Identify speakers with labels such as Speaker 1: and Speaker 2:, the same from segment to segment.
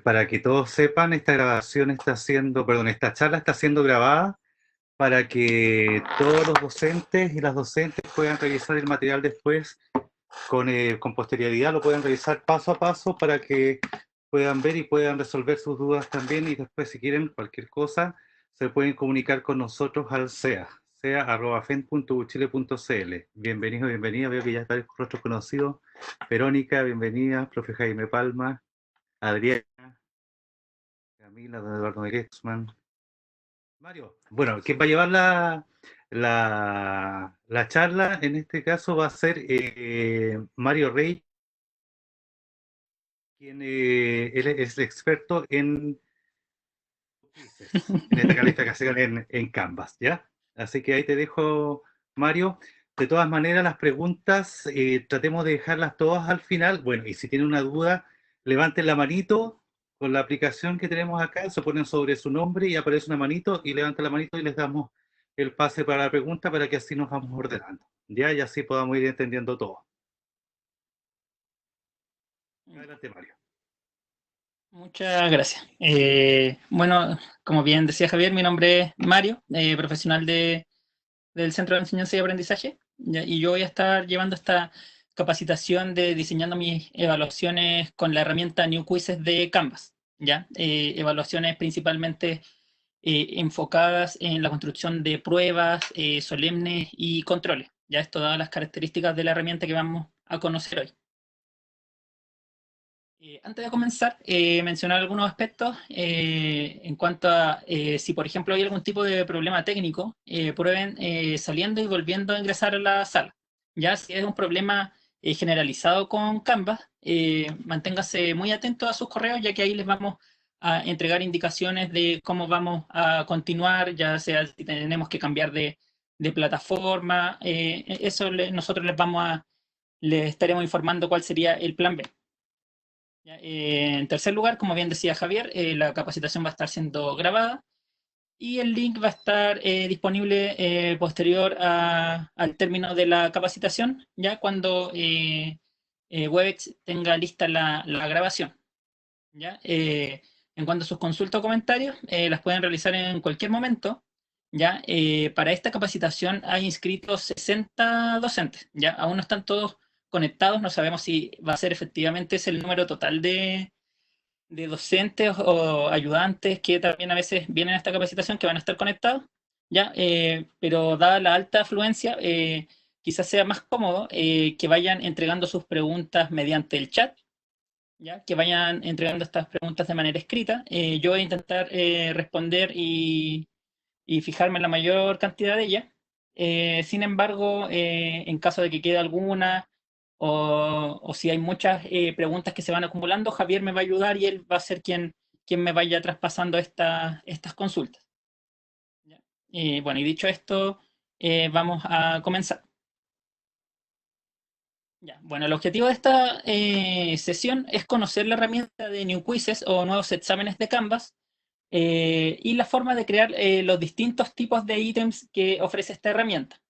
Speaker 1: Para que todos sepan, esta grabación está siendo, perdón, esta charla está siendo grabada para que todos los docentes y las docentes puedan revisar el material después con posterioridad, lo puedan revisar paso a paso para que puedan ver y puedan resolver sus dudas también, y después si quieren cualquier cosa se pueden comunicar con nosotros al sea@fen.uchile.cl. Bienvenido, bienvenida, veo que ya está el rostro conocido. Verónica, bienvenida, profe Jaime Palma, Adriana, Camila, don Eduardo Erexman, Mario. Bueno, quien va a llevar la charla en este caso va a ser Mario Rey, quien él es experto en esta calificación en Canvas, ¿ya? Así que ahí te dejo, Mario. De todas maneras, las preguntas tratemos de dejarlas todas al final. Bueno, y si tienen una duda, levanten la manito con la aplicación que tenemos acá, se ponen sobre su nombre y aparece una manito y levantan la manito y les damos el pase para la pregunta para que así nos vamos ordenando, ¿ya? Y así podamos ir entendiendo todo. Adelante, Mario.
Speaker 2: Muchas gracias. Bueno, como bien decía Javier, mi nombre es Mario, profesional del Centro de Enseñanza y Aprendizaje, ¿ya? Y yo voy a estar llevando esta capacitación de diseñando mis evaluaciones con la herramienta New Quizzes de Canvas, ¿ya? Evaluaciones principalmente enfocadas en la construcción de pruebas solemnes y controles, ya esto dadas las características de la herramienta que vamos a conocer hoy. Antes de comenzar, mencionar algunos aspectos en cuanto a si, por ejemplo, hay algún tipo de problema técnico, prueben saliendo y volviendo a ingresar a la sala. Ya si es un problema generalizado con Canvas, manténgase muy atento a sus correos, ya que ahí les vamos a entregar indicaciones de cómo vamos a continuar, ya sea si tenemos que cambiar de plataforma, nosotros les estaremos informando cuál sería el plan B. Ya, en tercer lugar, como bien decía Javier, la capacitación va a estar siendo grabada y el link va a estar disponible posterior al término de la capacitación, ya cuando Webex tenga lista la grabación. ¿Ya? En cuanto a sus consultas o comentarios, las pueden realizar en cualquier momento. ¿Ya? Para esta capacitación hay inscritos 60 docentes. ¿Ya? Aún no están todos conectados, no sabemos si va a ser efectivamente ese el número total de docentes o ayudantes que también a veces vienen a esta capacitación que van a estar conectados. ¿Ya? Pero dada la alta afluencia, quizás sea más cómodo que vayan entregando sus preguntas mediante el chat, ya que vayan entregando estas preguntas de manera escrita. Yo voy a intentar responder y fijarme en la mayor cantidad de ellas. Sin embargo, en caso de que quede alguna o si hay muchas preguntas que se van acumulando, Javier me va a ayudar y él va a ser quien me vaya traspasando estas consultas. ¿Ya? Bueno, y dicho esto, vamos a comenzar. Ya, bueno, el objetivo de esta sesión es conocer la herramienta de New Quizzes o nuevos exámenes de Canvas y la forma de crear los distintos tipos de ítems que ofrece esta herramienta.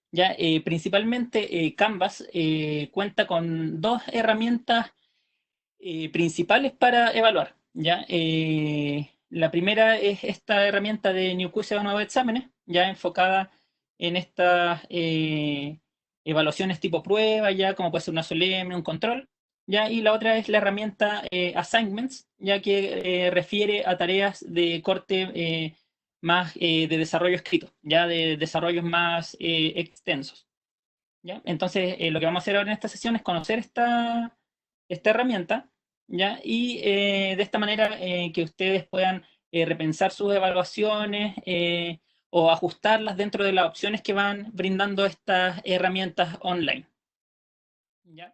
Speaker 2: Ya, principalmente Canvas cuenta con dos herramientas principales para evaluar. ¿Ya? La primera es esta herramienta de New Quizzes o nuevos exámenes, ya enfocada en estas evaluaciones tipo prueba, ya como puede ser una solemne, un control. ¿Ya? Y la otra es la herramienta Assignments, ya que refiere a tareas de corte más de desarrollo escrito, ya de desarrollos más extensos. ¿Ya? Entonces, lo que vamos a hacer ahora en esta sesión es conocer esta herramienta, ¿ya? Y de esta manera que ustedes puedan repensar sus evaluaciones o ajustarlas dentro de las opciones que van brindando estas herramientas online. ¿Ya?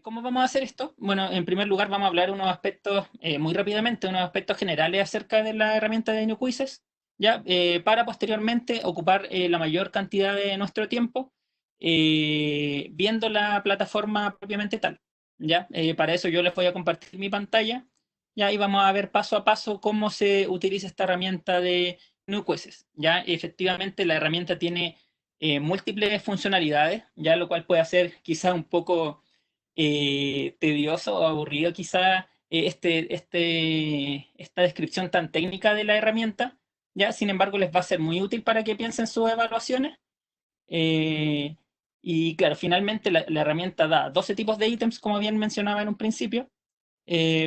Speaker 2: ¿Cómo vamos a hacer esto? Bueno, en primer lugar vamos a hablar unos aspectos, muy rápidamente, unos aspectos generales acerca de la herramienta de New Quizzes, ¿ya? Para posteriormente ocupar la mayor cantidad de nuestro tiempo viendo la plataforma propiamente tal, ¿ya? Para eso yo les voy a compartir mi pantalla, ¿ya? Y vamos a ver paso a paso cómo se utiliza esta herramienta de New Quizzes, ¿ya? Efectivamente, la herramienta tiene múltiples funcionalidades, ya lo cual puede hacer quizá un poco tedioso o aburrido quizá esta descripción tan técnica de la herramienta, ¿ya? Sin embargo, les va a ser muy útil para que piensen sus evaluaciones. Eh, y claro, finalmente la herramienta da 12 tipos de ítems, como bien mencionaba en un principio,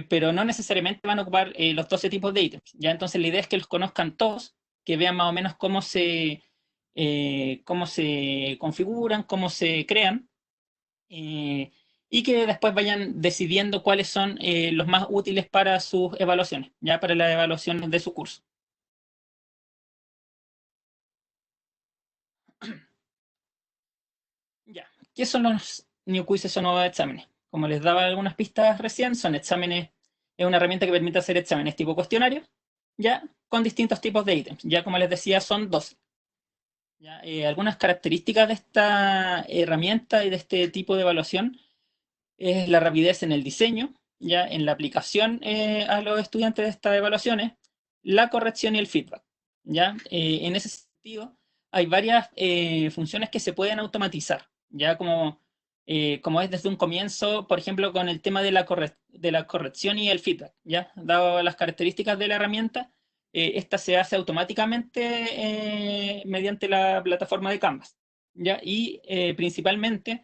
Speaker 2: pero no necesariamente van a ocupar los 12 tipos de ítems. ¿Ya? Entonces la idea es que los conozcan todos, que vean más o menos cómo se configuran, cómo se crean, eh, y que después vayan decidiendo cuáles son los más útiles para sus evaluaciones, ya para las evaluaciones de su curso. Ya. ¿Qué son los New Quizzes o nuevos exámenes? Como les daba algunas pistas recién, son exámenes, es una herramienta que permite hacer exámenes tipo cuestionario, ya con distintos tipos de ítems. Ya como les decía, son 12. Ya, algunas características de esta herramienta y de este tipo de evaluación es la rapidez en el diseño, ya en la aplicación a los estudiantes de estas evaluaciones, la corrección y el feedback. Ya, en ese sentido, hay varias funciones que se pueden automatizar, ya como es desde un comienzo, por ejemplo, con el tema de la corrección y el feedback, ya, dado las características de la herramienta, esta se hace automáticamente mediante la plataforma de Canvas, ya, y principalmente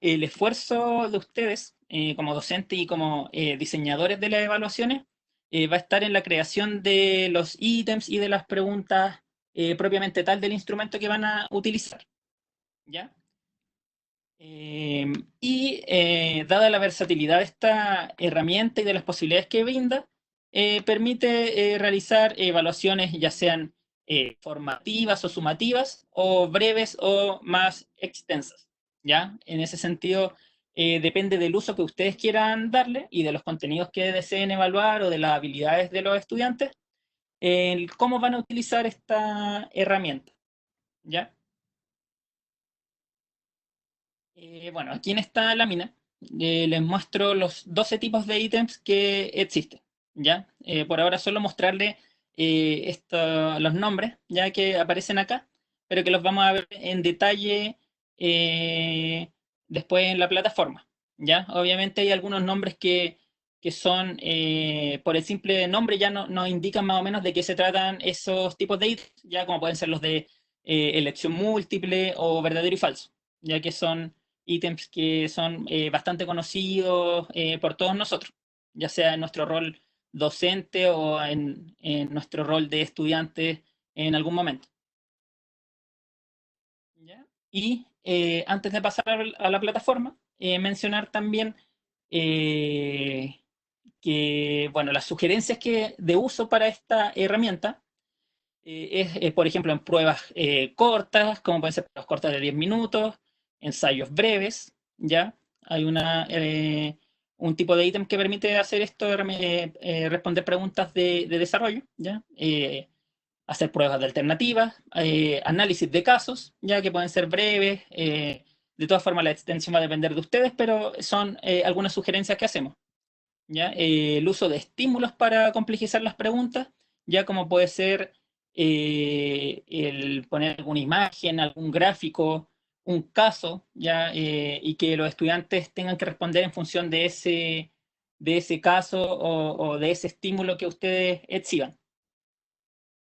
Speaker 2: el esfuerzo de ustedes como docentes y como diseñadores de las evaluaciones va a estar en la creación de los ítems y de las preguntas propiamente tal del instrumento que van a utilizar, ¿ya? Dada la versatilidad de esta herramienta y de las posibilidades que brinda, permite realizar evaluaciones ya sean formativas o sumativas, o breves o más extensas, ¿ya? En ese sentido, depende del uso que ustedes quieran darle y de los contenidos que deseen evaluar o de las habilidades de los estudiantes, cómo van a utilizar esta herramienta, ¿ya? Bueno, aquí en esta lámina les muestro los 12 tipos de ítems que existen, ¿ya? Por ahora solo mostrarles los nombres, ya que aparecen acá, pero que los vamos a ver en detalle eh, después en la plataforma, ¿ya? Obviamente hay algunos nombres que son, por el simple nombre ya nos indican más o menos de qué se tratan esos tipos de ítems, ya como pueden ser los de elección múltiple o verdadero y falso, ya que son ítems que son bastante conocidos por todos nosotros, ya sea en nuestro rol docente o en nuestro rol de estudiante en algún momento. ¿Ya? Y antes de pasar a la plataforma, mencionar también eh, que, bueno, las sugerencias de uso para esta herramienta por ejemplo, en pruebas cortas, como pueden ser pruebas cortas de 10 minutos, ensayos breves, ¿ya? Hay un tipo de ítem que permite hacer esto, responder preguntas de desarrollo, ¿ya? Hacer pruebas de alternativas, análisis de casos, ya que pueden ser breves. De todas formas, la extensión va a depender de ustedes, pero son algunas sugerencias que hacemos. ¿Ya? El uso de estímulos para complejizar las preguntas, ya como puede ser el poner alguna imagen, algún gráfico, un caso, ¿ya? Y que los estudiantes tengan que responder en función de ese caso o de ese estímulo que ustedes exhiban.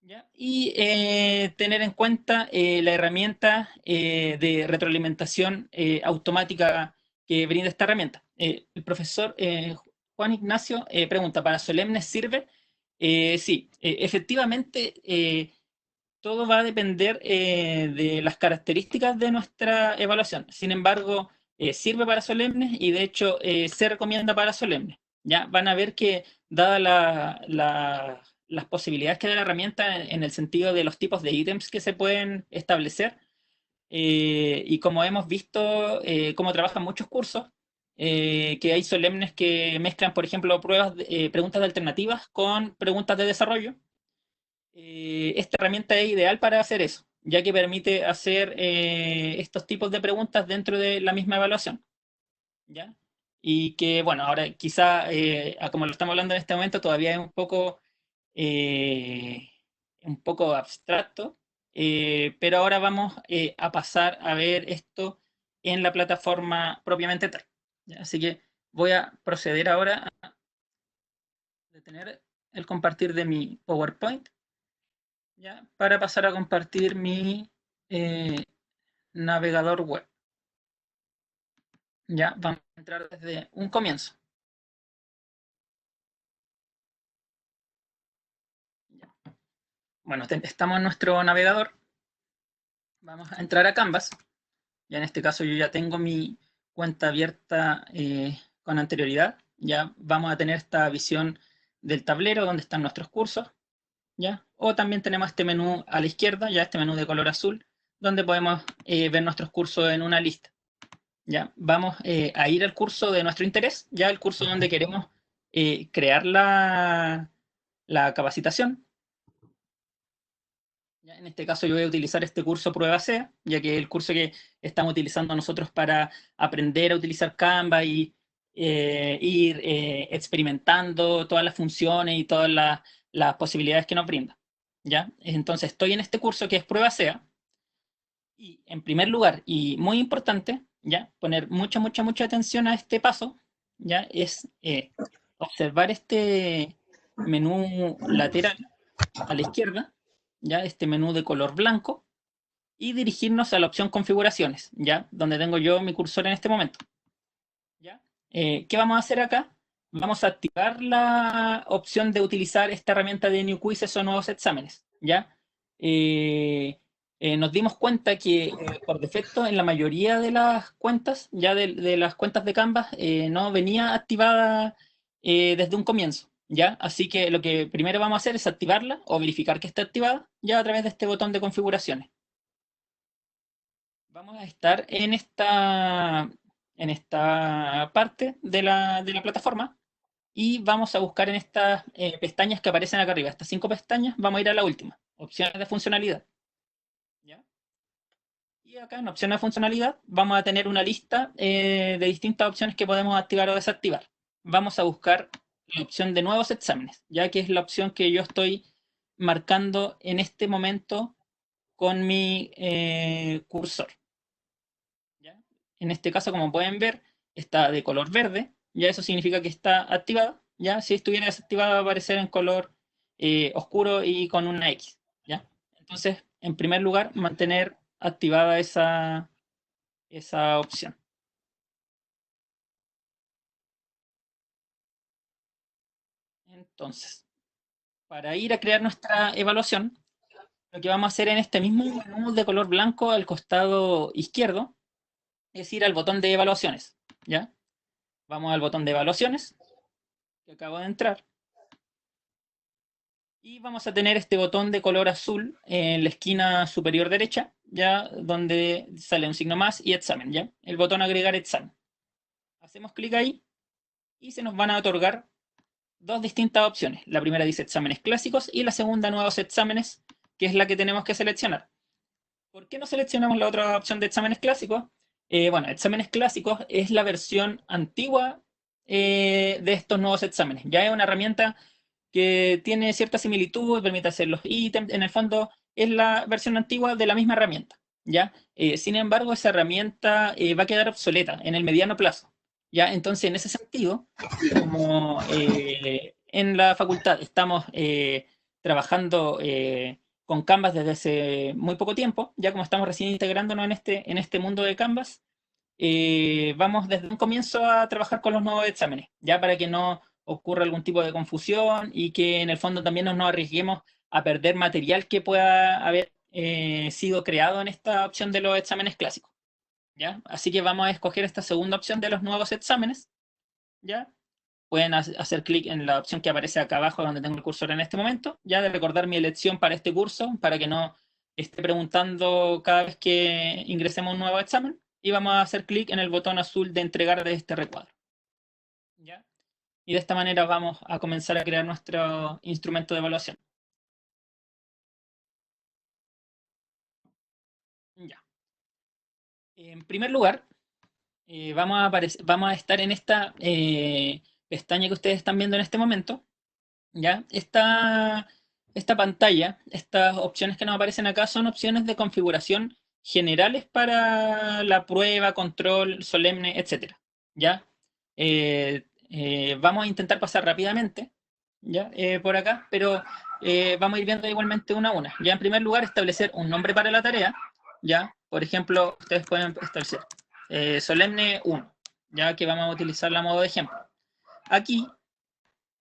Speaker 2: ¿Ya? Y tener en cuenta la herramienta de retroalimentación automática que brinda esta herramienta. El profesor Juan Ignacio pregunta, ¿para solemnes sirve? Sí, efectivamente, todo va a depender de las características de nuestra evaluación. Sin embargo, sirve para solemnes y de hecho se recomienda para solemnes. ¿Ya? Van a ver que, dada las posibilidades que da la herramienta en el sentido de los tipos de ítems que se pueden establecer, y como hemos visto cómo trabajan muchos cursos, que hay solemnes que mezclan, por ejemplo, preguntas de alternativas con preguntas de desarrollo. Esta herramienta es ideal para hacer eso, ya que permite hacer estos tipos de preguntas dentro de la misma evaluación, ¿ya? Y que, bueno, ahora quizá, como lo estamos hablando en este momento, todavía es eh, un poco abstracto, pero ahora vamos a pasar a ver esto en la plataforma propiamente tal, ¿Ya? Así que voy a proceder ahora a detener el compartir de mi PowerPoint, ¿ya? Para pasar a compartir mi navegador web. Ya, vamos a entrar desde un comienzo. Ya. Bueno, estamos en nuestro navegador. Vamos a entrar a Canvas. Ya en este caso yo ya tengo mi cuenta abierta con anterioridad. Ya vamos a tener esta visión del tablero donde están nuestros cursos. ¿Ya? O también tenemos este menú a la izquierda, ya este menú de color azul, donde podemos ver nuestros cursos en una lista. ¿Ya? Vamos a ir al curso de nuestro interés, ya el curso donde queremos crear la capacitación. ¿Ya? En este caso yo voy a utilizar este curso Prueba SEA, ya que es el curso que estamos utilizando nosotros para aprender a utilizar Canva y ir experimentando todas las funciones y todas las posibilidades que nos brinda. ¿Ya? Entonces estoy en este curso que es Prueba SEA y en primer lugar, y muy importante, ¿ya? Poner mucha atención a este paso, ¿ya? Es observar este menú lateral a la izquierda, ¿ya? Este menú de color blanco, y dirigirnos a la opción configuraciones, ¿ya? Donde tengo yo mi cursor en este momento, ¿ya? ¿Qué vamos a hacer acá? Vamos a activar la opción de utilizar esta herramienta de New Quizzes o nuevos exámenes, ¿ya? Nos dimos cuenta que por defecto en la mayoría de las cuentas, ya de las cuentas de Canvas, no venía activada desde un comienzo, ¿ya? Así que lo que primero vamos a hacer es activarla o verificar que está activada ya a través de este botón de configuraciones. Vamos a estar en esta parte de la plataforma y vamos a buscar en estas pestañas que aparecen acá arriba, estas 5 pestañas, vamos a ir a la última, opciones de funcionalidad. ¿Ya? Y acá en opciones de funcionalidad vamos a tener una lista de distintas opciones que podemos activar o desactivar. Vamos a buscar la opción de nuevos exámenes, ya que es la opción que yo estoy marcando en este momento con mi cursor. ¿Ya? En este caso, como pueden ver, está de color verde, ya eso significa que está activada, ya si estuviera desactivada va a aparecer en color oscuro y con una X, ¿ya? Entonces, en primer lugar, mantener activada esa opción. Entonces, para ir a crear nuestra evaluación, lo que vamos a hacer en este mismo menú de color blanco al costado izquierdo es ir al botón de evaluaciones, ¿ya? Vamos al botón de evaluaciones, que acabo de entrar. Y vamos a tener este botón de color azul en la esquina superior derecha, ya donde sale un signo más y examen, ¿ya? El botón agregar examen. Hacemos clic ahí y se nos van a otorgar dos distintas opciones. La primera dice exámenes clásicos y la segunda nuevos exámenes, que es la que tenemos que seleccionar. ¿Por qué no seleccionamos la otra opción de exámenes clásicos? Bueno, exámenes clásicos es la versión antigua de estos nuevos exámenes. Ya es una herramienta que tiene cierta similitud, permite hacer los ítems, en el fondo es la versión antigua de la misma herramienta, ¿ya? Sin embargo, esa herramienta va a quedar obsoleta en el mediano plazo, ¿ya? Entonces, en ese sentido, como en la facultad estamos trabajando con Canvas desde hace muy poco tiempo, ya como estamos recién integrándonos en este mundo de Canvas, vamos desde un comienzo a trabajar con los nuevos exámenes, ya para que no ocurra algún tipo de confusión y que en el fondo también no nos arriesguemos a perder material que pueda haber sido creado en esta opción de los exámenes clásicos, ¿ya? Así que vamos a escoger esta segunda opción de los nuevos exámenes, ¿ya? Pueden hacer clic en la opción que aparece acá abajo donde tengo el cursor en este momento, ya de recordar mi elección para este curso, para que no esté preguntando cada vez que ingresemos un nuevo examen, y vamos a hacer clic en el botón azul de entregar de este recuadro. ¿Ya? Y de esta manera vamos a comenzar a crear nuestro instrumento de evaluación. Ya. En primer lugar, vamos a estar en esta pestaña que ustedes están viendo en este momento. ¿Ya? Esta pantalla, estas opciones que nos aparecen acá son opciones de configuración generales para la prueba, control, solemne, etcétera. ¿Ya? Vamos a intentar pasar rápidamente, ¿ya? Por acá, pero vamos a ir viendo igualmente una a una. Ya, en primer lugar, establecer un nombre para la tarea, ¿ya? Por ejemplo, ustedes pueden establecer solemne 1, ya que vamos a utilizarla a modo de ejemplo. Aquí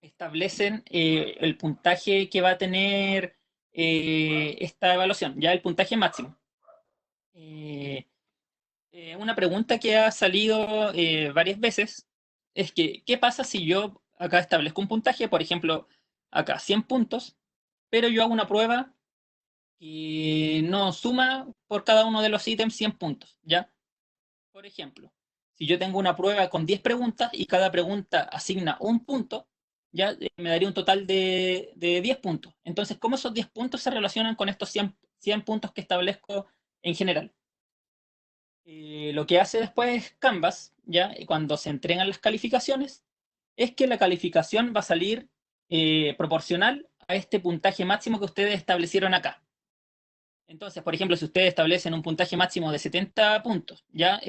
Speaker 2: establecen el puntaje que va a tener esta evaluación, ya el puntaje máximo. Una pregunta que ha salido varias veces es que, ¿qué pasa si yo acá establezco un puntaje, por ejemplo, acá 100 puntos, pero yo hago una prueba que no suma por cada uno de los ítems 100 puntos, ¿ya? Por ejemplo, si yo tengo una prueba con 10 preguntas y cada pregunta asigna un punto, ya me daría un total de 10 puntos. Entonces, ¿cómo esos 10 puntos se relacionan con estos 100 puntos que establezco en general? Lo que hace después Canvas, ya cuando se entregan las calificaciones, es que la calificación va a salir proporcional a este puntaje máximo que ustedes establecieron acá. Entonces, por ejemplo, si ustedes establecen un puntaje máximo de 70 puntos, ya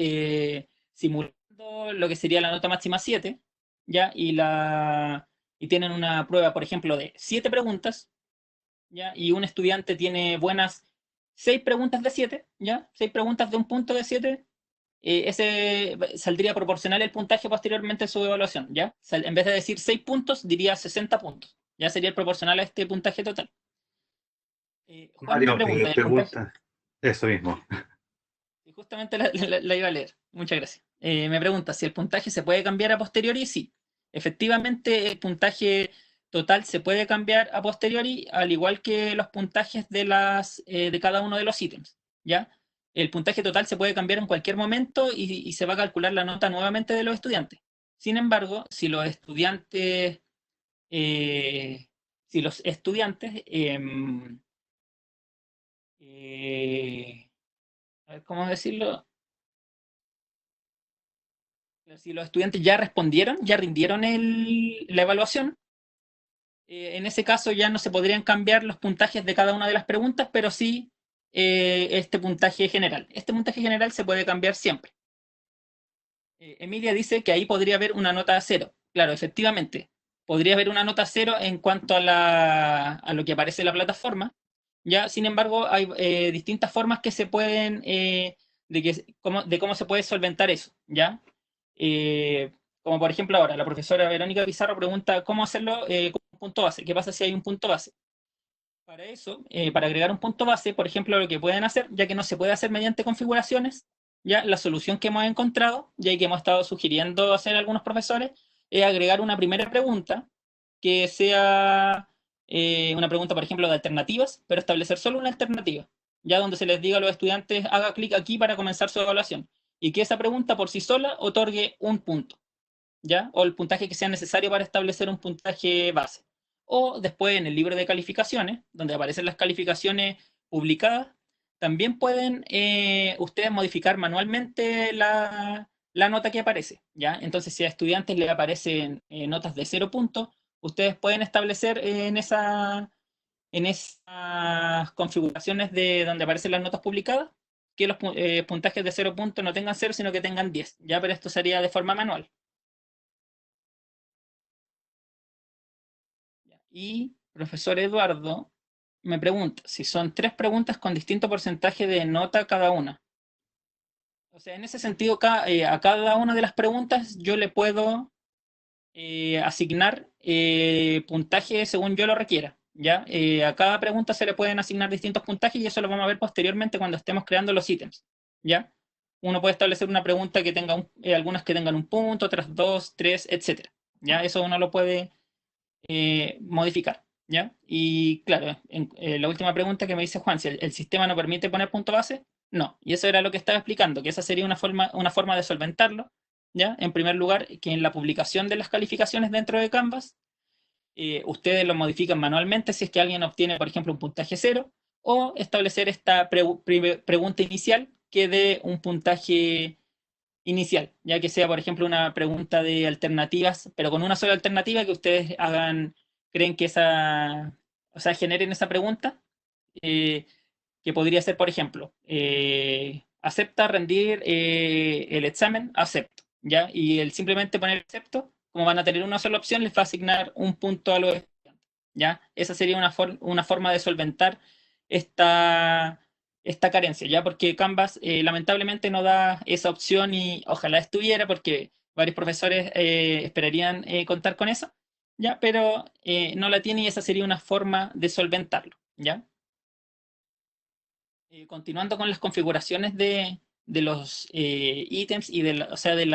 Speaker 2: simulando lo que sería la nota máxima 7, ya y tienen una prueba, por ejemplo, de 7 preguntas, ya y un estudiante tiene buenas 6 preguntas de 7, ya 6 preguntas de un punto de 7, ese saldría proporcional el puntaje posteriormente de su evaluación, ¿ya? En vez de decir 6 puntos, diría 60 puntos. Ya sería el proporcional a este puntaje total. Juan me
Speaker 1: Mario,
Speaker 2: pregunta, ¿el puntaje?
Speaker 1: pregunta, eso mismo.
Speaker 2: Y justamente la iba a leer. Muchas gracias. Me pregunta si el puntaje se puede cambiar a posteriori. Sí, efectivamente el puntaje total se puede cambiar a posteriori, al igual que los puntajes de cada uno de los ítems, ¿ya? El puntaje total se puede cambiar en cualquier momento y se va a calcular la nota nuevamente de los estudiantes. Sin embargo, eh, si los estudiantes, a ver, ¿cómo decirlo? Si los estudiantes ya respondieron, ya rindieron la evaluación, en ese caso ya no se podrían cambiar los puntajes de cada una de las preguntas, pero sí este puntaje general. Este puntaje general se puede cambiar siempre. Emilia dice que ahí podría haber una nota cero. Claro, efectivamente, podría haber una nota cero en cuanto a lo que aparece en la plataforma. Ya, sin embargo, hay distintas formas que se pueden de cómo se puede solventar eso, ¿ya? Como por ejemplo ahora, la profesora Verónica Pizarro pregunta cómo hacerlo con un punto base. ¿Qué pasa si hay un punto base? Para eso, para agregar un punto base, por ejemplo, lo que pueden hacer, ya que no se puede hacer mediante configuraciones, ya la solución que hemos encontrado, ya que hemos estado sugiriendo hacer algunos profesores, es agregar una primera pregunta que sea una pregunta, por ejemplo, de alternativas, pero establecer solo una alternativa, ya donde se les diga a los estudiantes, haga clic aquí para comenzar su evaluación, y que esa pregunta por sí sola otorgue un punto. ¿Ya? O el puntaje que sea necesario para establecer un puntaje base. O después en el libro de calificaciones, donde aparecen las calificaciones publicadas, también pueden ustedes modificar manualmente la nota que aparece, ¿ya? Entonces, si a estudiantes le aparecen notas de 0 puntos, ustedes pueden establecer en esas configuraciones de donde aparecen las notas publicadas que los puntajes de 0 puntos no tengan 0, sino que tengan 10, ¿ya? Pero esto sería de forma manual. Y profesor Eduardo me pregunta si son 3 preguntas con distinto porcentaje de nota cada una. O sea, en ese sentido, a cada una de las preguntas yo le puedo asignar puntaje según yo lo requiera. ¿Ya? A cada pregunta se le pueden asignar distintos puntajes y eso lo vamos a ver posteriormente cuando estemos creando los ítems. ¿Ya? Uno puede establecer una pregunta que tenga algunas que tengan un punto, otras dos, tres, etcétera. ¿Ya? Eso uno lo puede modificar, ¿ya? Y claro, la última pregunta que me dice Juan, si el sistema no permite poner punto base, no. Y eso era lo que estaba explicando, que esa sería una forma de solventarlo, ¿ya? En primer lugar, que en la publicación de las calificaciones dentro de Canvas, ustedes lo modifican manualmente si es que alguien obtiene, por ejemplo, un puntaje cero, o establecer esta pregunta inicial que dé un puntaje inicial, ya que sea, por ejemplo, una pregunta de alternativas, pero con una sola alternativa que ustedes creen que o sea, generen esa pregunta, eh, que podría ser, por ejemplo, ¿acepta rendir el examen? Acepto. ¿ya? Y el simplemente poner excepto, como van a tener una sola opción, les va a asignar un punto a los estudiantes, ¿ya? Esa sería una forma de solventar esta, esta carencia, ¿ya? Porque Canvas lamentablemente no da esa opción y ojalá estuviera porque varios profesores esperarían contar con eso, ¿ya? Pero no la tiene y esa sería una forma de solventarlo, ¿ya? Continuando con las configuraciones de los ítems y o sea, del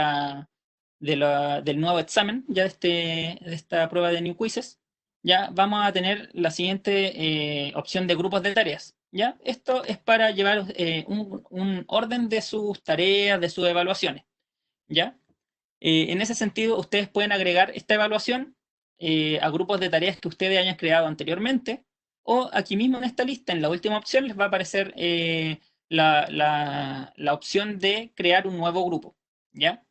Speaker 2: nuevo examen, ya de esta prueba de New Quizzes, ya vamos a tener la siguiente opción de grupos de tareas. ¿Ya? Esto es para llevar un orden de sus tareas, de sus evaluaciones. ¿Ya? En ese sentido, ustedes pueden agregar esta evaluación a grupos de tareas que ustedes hayan creado anteriormente, o aquí mismo en esta lista, en la última opción, les va a aparecer la opción de crear un nuevo grupo. ¿Ya?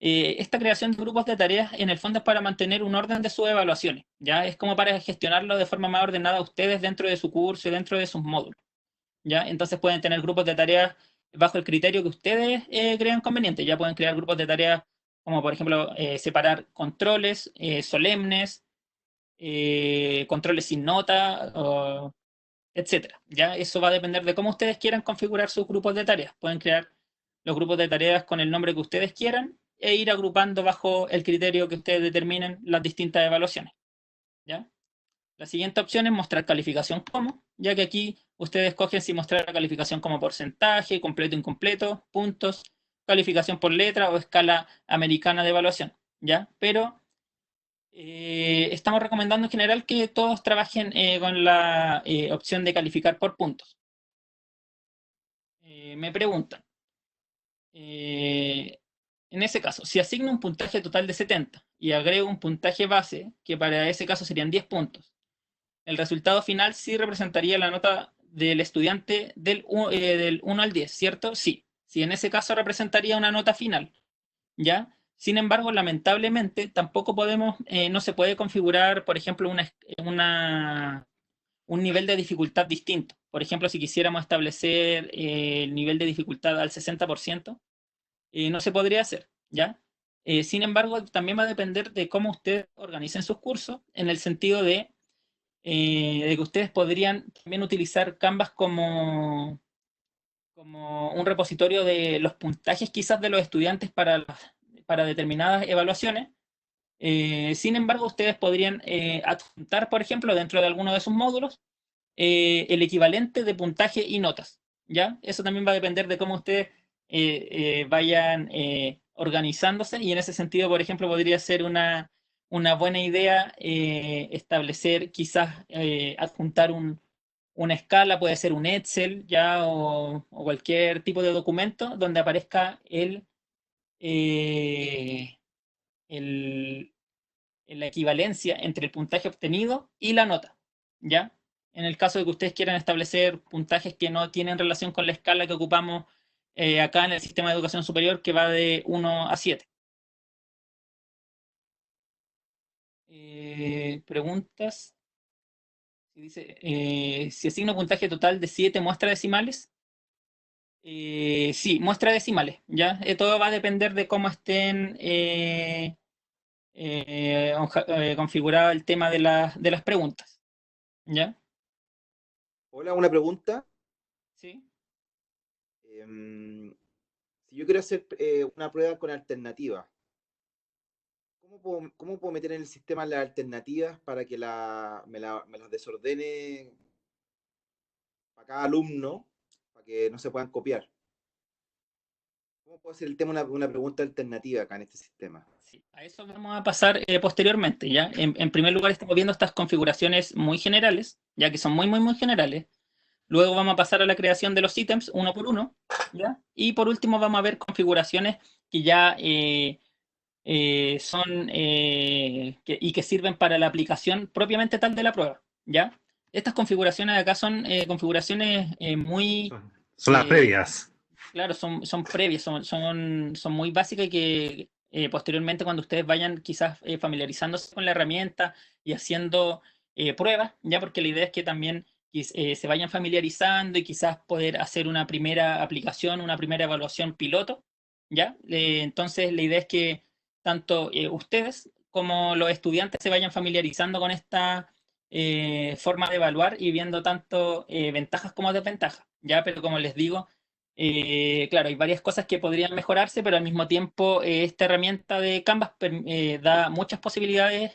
Speaker 2: Esta creación de grupos de tareas en el fondo es para mantener un orden de sus evaluaciones. ¿Ya? Es como para gestionarlo de forma más ordenada ustedes dentro de su curso y dentro de sus módulos. ¿Ya? Entonces pueden tener grupos de tareas bajo el criterio que ustedes crean conveniente. Ya pueden crear grupos de tareas como por ejemplo separar controles solemnes, controles sin nota, etcétera. Ya eso va a depender de cómo ustedes quieran configurar sus grupos de tareas. Pueden crear los grupos de tareas con el nombre que ustedes quieran e ir agrupando bajo el criterio que ustedes determinen las distintas evaluaciones. ¿Ya? La siguiente opción es mostrar calificación como, ya que aquí ustedes escogen si mostrar la calificación como porcentaje, completo, incompleto, puntos, calificación por letra o escala americana de evaluación, ¿ya? Pero estamos recomendando en general que todos trabajen con la opción de calificar por puntos. Me preguntan, eh, en ese caso, si asigno un puntaje total de 70 y agrego un puntaje base, que para ese caso serían 10 puntos, el resultado final sí representaría la nota del estudiante del 1 al 10, ¿cierto? Sí. Sí, en ese caso representaría una nota final, ¿ya? Sin embargo, lamentablemente, tampoco podemos, no se puede configurar, por ejemplo, un nivel de dificultad distinto. Por ejemplo, si quisiéramos establecer el nivel de dificultad al 60%, no se podría hacer, ¿ya? Sin embargo, también va a depender de cómo ustedes organicen sus cursos, en el sentido de que ustedes podrían también utilizar Canvas como un repositorio de los puntajes quizás de los estudiantes para determinadas evaluaciones. Sin embargo, ustedes podrían adjuntar, por ejemplo, dentro de alguno de sus módulos, el equivalente de puntaje y notas. ¿Ya? Eso también va a depender de cómo ustedes vayan organizándose y en ese sentido, por ejemplo, podría ser una buena idea establecer, quizás adjuntar una escala, puede ser un Excel ya o cualquier tipo de documento donde aparezca eh, el, la equivalencia entre el puntaje obtenido y la nota, ¿ya? En el caso de que ustedes quieran establecer puntajes que no tienen relación con la escala que ocupamos acá en el sistema de educación superior, que va de 1 a 7. Preguntas. Dice, si asigno puntaje total de 7 muestras decimales. Sí, muestras decimales, ¿ya? Todo va a depender de cómo estén configurado el tema de las preguntas, ¿ya?
Speaker 3: Hola, una pregunta.
Speaker 2: Sí.
Speaker 3: Em, si yo quiero hacer una prueba con alternativas, cómo puedo meter en el sistema las alternativas para que me las desordene para cada alumno, para que no se puedan copiar? ¿Cómo puedo hacer el tema una pregunta alternativa acá en este sistema?
Speaker 2: Sí, a eso vamos a pasar posteriormente, ¿ya? En primer lugar estamos viendo estas configuraciones muy generales, ya que son muy, muy, muy generales. Luego vamos a pasar a la creación de los ítems uno por uno, ¿ya? Y por último vamos a ver configuraciones que ya son y que sirven para la aplicación propiamente tal de la prueba, ¿ya? Estas configuraciones acá son configuraciones muy
Speaker 1: Son las
Speaker 2: eh,
Speaker 1: previas.
Speaker 2: claro, son previas, son muy básicas y que posteriormente cuando ustedes vayan quizás familiarizándose con la herramienta y haciendo pruebas, ya porque la idea es que también se vayan familiarizando y quizás poder hacer una primera aplicación, una primera evaluación piloto, ¿ya? Entonces, la idea es que tanto ustedes como los estudiantes se vayan familiarizando con esta forma de evaluar y viendo tanto ventajas como desventajas, ¿ya? Pero como les digo, claro, hay varias cosas que podrían mejorarse, pero al mismo tiempo esta herramienta de Canvas da muchas posibilidades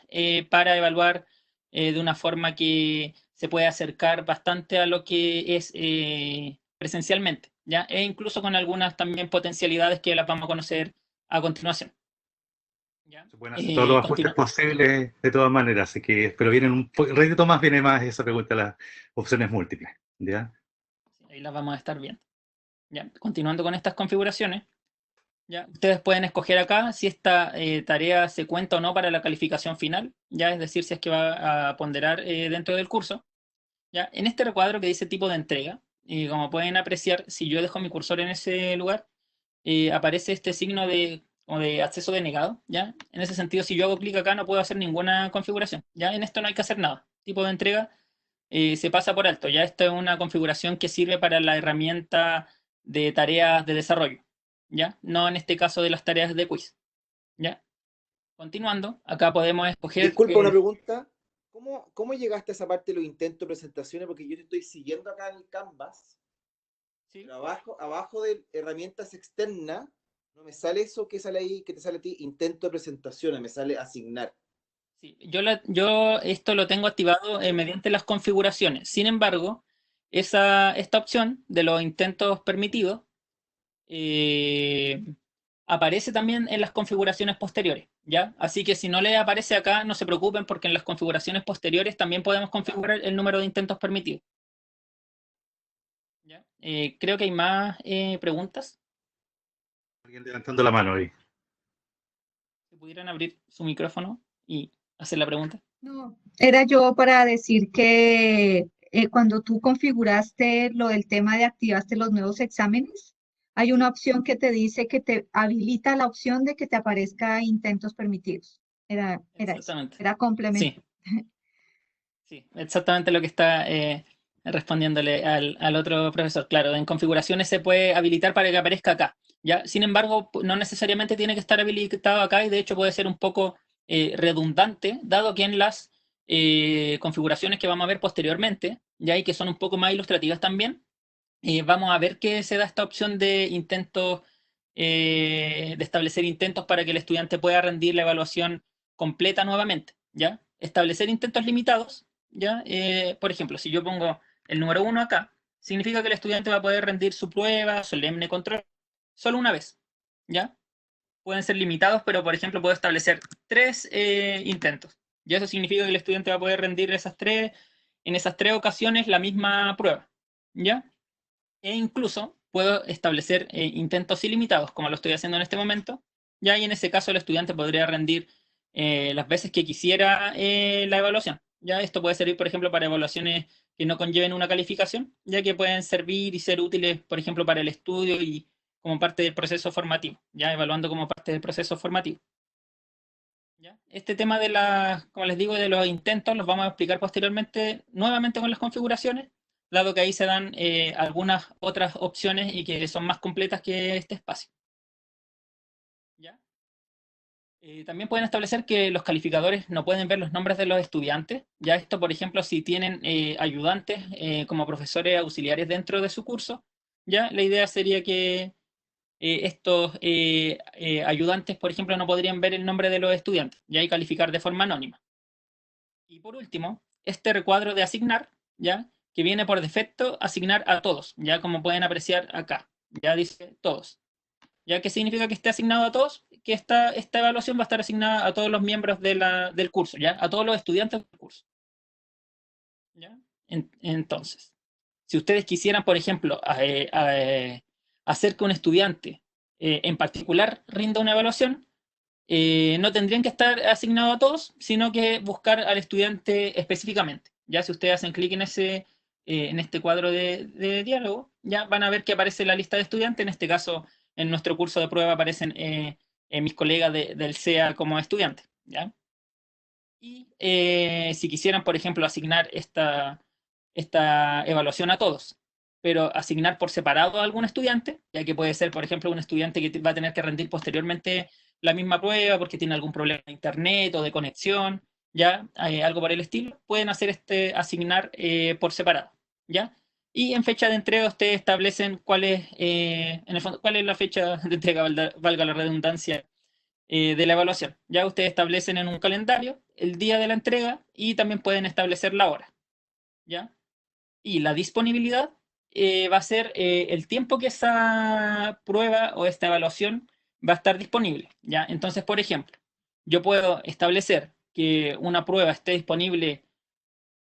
Speaker 2: para evaluar de una forma que se puede acercar bastante a lo que es presencialmente, ¿ya? E incluso con algunas también potencialidades que las vamos a conocer a continuación. ¿Ya?
Speaker 1: Se pueden hacer todos los ajustes posibles de todas maneras, así que, pero vienen reto más, viene más esa pregunta, las opciones múltiples, ¿ya?
Speaker 2: Ahí las vamos a estar viendo. ¿Ya? Continuando con estas configuraciones, ¿ya? Ustedes pueden escoger acá si esta tarea se cuenta o no para la calificación final, ¿ya? Es decir, si es que va a ponderar dentro del curso. ¿Ya? En este recuadro que dice tipo de entrega, como pueden apreciar, si yo dejo mi cursor en ese lugar, aparece este signo como de acceso denegado, ¿ya? En ese sentido, si yo hago clic acá, no puedo hacer ninguna configuración, ¿ya? En esto no hay que hacer nada. Tipo de entrega se pasa por alto, ¿ya? Esta es una configuración que sirve para la herramienta de tareas de desarrollo, ¿ya? No en este caso de las tareas de quiz, ¿ya? Continuando, acá podemos escoger...
Speaker 3: Disculpa una pregunta. ¿Cómo llegaste a esa parte de los intentos de presentaciones? Porque yo te estoy siguiendo acá en el Canvas,
Speaker 2: sí,
Speaker 3: pero abajo de herramientas externas, no me sale eso que sale ahí, que te sale a ti, intento de presentaciones, me sale asignar.
Speaker 2: sí. Yo esto lo tengo activado mediante las configuraciones. Sin embargo, esta opción de los intentos permitidos eh, aparece también en las configuraciones posteriores, ¿ya? Así que si no le aparece acá, no se preocupen porque en las configuraciones posteriores también podemos configurar el número de intentos permitidos, ¿ya? Creo que hay más preguntas.
Speaker 1: Alguien levantando la mano ahí.
Speaker 2: Si pudieran abrir su micrófono y hacer la pregunta.
Speaker 4: No, era yo para decir que cuando tú configuraste lo del tema de activaste los nuevos exámenes, hay una
Speaker 2: Sí,
Speaker 4: opción que te dice que te habilita la opción de que te aparezca intentos permitidos. Era eso,
Speaker 2: exactamente.
Speaker 4: era complemento.
Speaker 2: Sí, sí, exactamente lo que está respondiéndole al otro profesor. Claro, en configuraciones se puede habilitar para que aparezca acá. ¿Ya? Sin embargo, no necesariamente tiene que estar habilitado acá y de hecho puede ser un poco redundante, dado que en las configuraciones que vamos a ver posteriormente, ya y que son un poco más ilustrativas también, vamos a ver que se da esta opción de intentos, de establecer intentos para que el estudiante pueda rendir la evaluación completa nuevamente, ¿ya? Establecer intentos limitados, ¿ya? Por ejemplo, si yo pongo el número 1 acá, significa que el estudiante va a poder rendir su prueba, solemne control, solo una vez, ¿ya? Pueden ser limitados, pero por ejemplo puedo establecer 3 intentos. Y eso significa que el estudiante va a poder rendir en esas tres ocasiones la misma prueba, ¿ya? E incluso puedo establecer intentos ilimitados, como lo estoy haciendo en este momento, ya y en ese caso el estudiante podría rendir las veces que quisiera la evaluación. Ya esto puede servir, por ejemplo, para evaluaciones que no conlleven una calificación, ya que pueden servir y ser útiles, por ejemplo, para el estudio y como parte del proceso formativo, ya evaluando como parte del proceso formativo. ¿Ya? Este tema de como les digo, de los intentos los vamos a explicar posteriormente nuevamente con las configuraciones, dado que ahí se dan algunas otras opciones y que son más completas que este espacio. ¿Ya? También pueden establecer que los calificadores no pueden ver los nombres de los estudiantes. Ya esto, por ejemplo, si tienen ayudantes como profesores auxiliares dentro de su curso, ya la idea sería que estos ayudantes, por ejemplo, no podrían ver el nombre de los estudiantes, ya y calificar de forma anónima. Y por último, este recuadro de asignar, ya, que viene por defecto asignar a todos, ya como pueden apreciar acá, ya dice todos. ¿Ya qué significa que esté asignado a todos? Que esta evaluación va a estar asignada a todos los miembros del curso, ¿ya? A todos los estudiantes del curso. ¿Ya? Entonces, si ustedes quisieran, por ejemplo, hacer que un estudiante en particular rinda una evaluación, no tendrían que estar asignados a todos, sino que buscar al estudiante específicamente. Ya si ustedes hacen clic en este cuadro de diálogo, ya van a ver que aparece la lista de estudiantes. En este caso, en nuestro curso de prueba aparecen mis colegas del CEA como estudiantes. ¿Ya? Y si quisieran, por ejemplo, asignar esta evaluación a todos, pero asignar por separado a algún estudiante, ya que puede ser, por ejemplo, un estudiante que va a tener que rendir posteriormente la misma prueba porque tiene algún problema de internet o de conexión, ya, algo por el estilo, pueden hacer asignar por separado, ya. Y en fecha de entrega ustedes establecen cuál es, en el fondo, cuál es la fecha de entrega, valga la redundancia, de la evaluación. Ya ustedes establecen en un calendario el día de la entrega y también pueden establecer la hora, ¿ya? Y la disponibilidad va a ser el tiempo que esa prueba o esta evaluación va a estar disponible, ¿ya? Entonces, por ejemplo, yo puedo establecer que una prueba esté disponible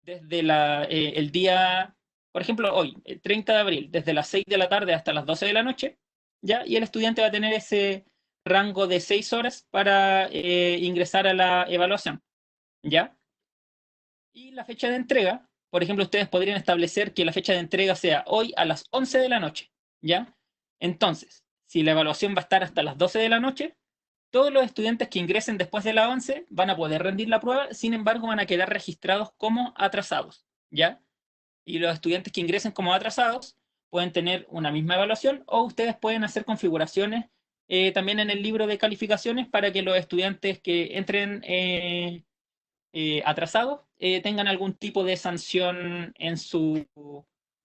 Speaker 2: desde el día, por ejemplo, hoy, el 30 de abril, desde las 6 de la tarde hasta las 12 de la noche, ¿ya? Y el estudiante va a tener ese rango de 6 horas para ingresar a la evaluación, ¿ya? Y la fecha de entrega, por ejemplo, ustedes podrían establecer que la fecha de entrega sea hoy a las 11 de la noche, ¿ya? Entonces, si la evaluación va a estar hasta las 12 de la noche, todos los estudiantes que ingresen después de las 11 van a poder rendir la prueba, sin embargo, van a quedar registrados como atrasados, ¿ya? Y los estudiantes que ingresen como atrasados pueden tener una misma evaluación o ustedes pueden hacer configuraciones también en el libro de calificaciones para que los estudiantes que entren atrasados tengan algún tipo de sanción en su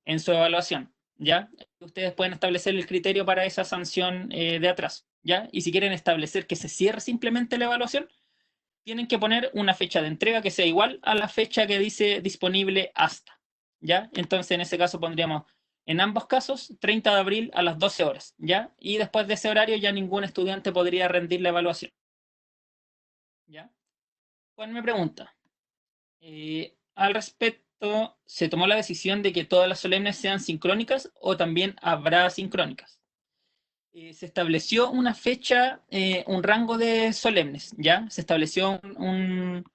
Speaker 2: evaluación, ¿ya? Ustedes pueden establecer el criterio para esa sanción de atraso, ¿ya? Y si quieren establecer que se cierre simplemente la evaluación, tienen que poner una fecha de entrega que sea igual a la fecha que dice disponible hasta, ¿ya? Entonces, en ese caso pondríamos, en ambos casos, 30 de abril a las 12 horas, ¿ya? Y después de ese horario ya ningún estudiante podría rendir la evaluación, ¿ya? Juan me pregunta, al respecto, ¿se tomó la decisión de que todas las solemnes sean sincrónicas o también habrá sincrónicas? Se estableció una fecha, un rango de solemnes, ¿ya? Se estableció un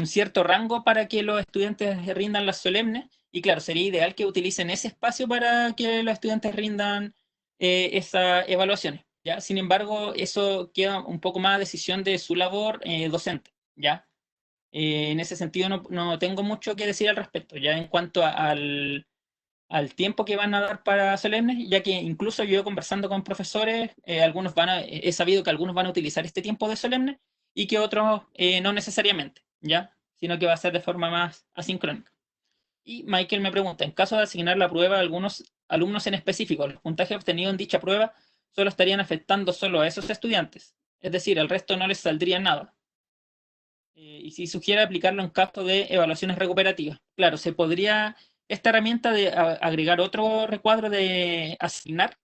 Speaker 2: cierto rango para que los estudiantes rindan las solemnes y claro, sería ideal que utilicen ese espacio para que los estudiantes rindan esas evaluaciones, ¿ya? Sin embargo, eso queda un poco más a decisión de su labor docente, ¿ya? En ese sentido no tengo mucho que decir al respecto, ya en cuanto al tiempo que van a dar para solemnes, ya que incluso yo conversando con profesores, he sabido que algunos van a utilizar este tiempo de solemnes y que otros no necesariamente, ¿ya? Sino que va a ser de forma más asincrónica. Y Michael me pregunta, en caso de asignar la prueba a algunos alumnos en específico, los puntajes obtenidos en dicha prueba solo estarían afectando solo a esos estudiantes, es decir, al resto no les saldría nada. Y si sugiere aplicarlo en caso de evaluaciones recuperativas. Claro, se podría, esta herramienta de agregar otro recuadro de asignar,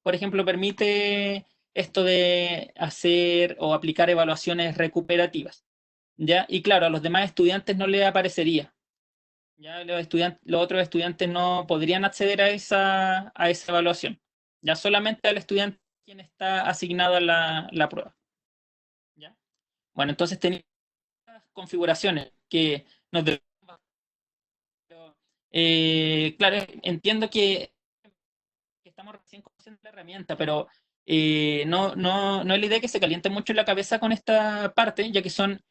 Speaker 2: por ejemplo, permite esto de hacer o aplicar evaluaciones recuperativas, ¿ya? Y claro, a los demás estudiantes no les aparecería, ¿ya? Los otros estudiantes no podrían acceder a esa evaluación, ya solamente al estudiante quien está asignado a la prueba, ¿ya? Bueno, entonces tenemos configuraciones que nos claro, entiendo que estamos recién conociendo la herramienta, pero no es la idea que se caliente mucho la cabeza con esta parte, ya que son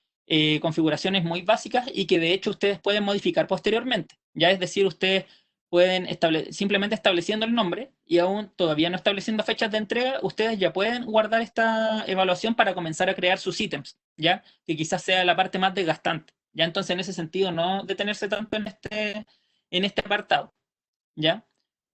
Speaker 2: configuraciones muy básicas y que de hecho ustedes pueden modificar posteriormente. Ya es decir, ustedes pueden simplemente estableciendo el nombre y aún todavía no estableciendo fechas de entrega, ustedes ya pueden guardar esta evaluación para comenzar a crear sus ítems, ya que quizás sea la parte más desgastante. Ya entonces en ese sentido no detenerse tanto en este apartado, ¿ya?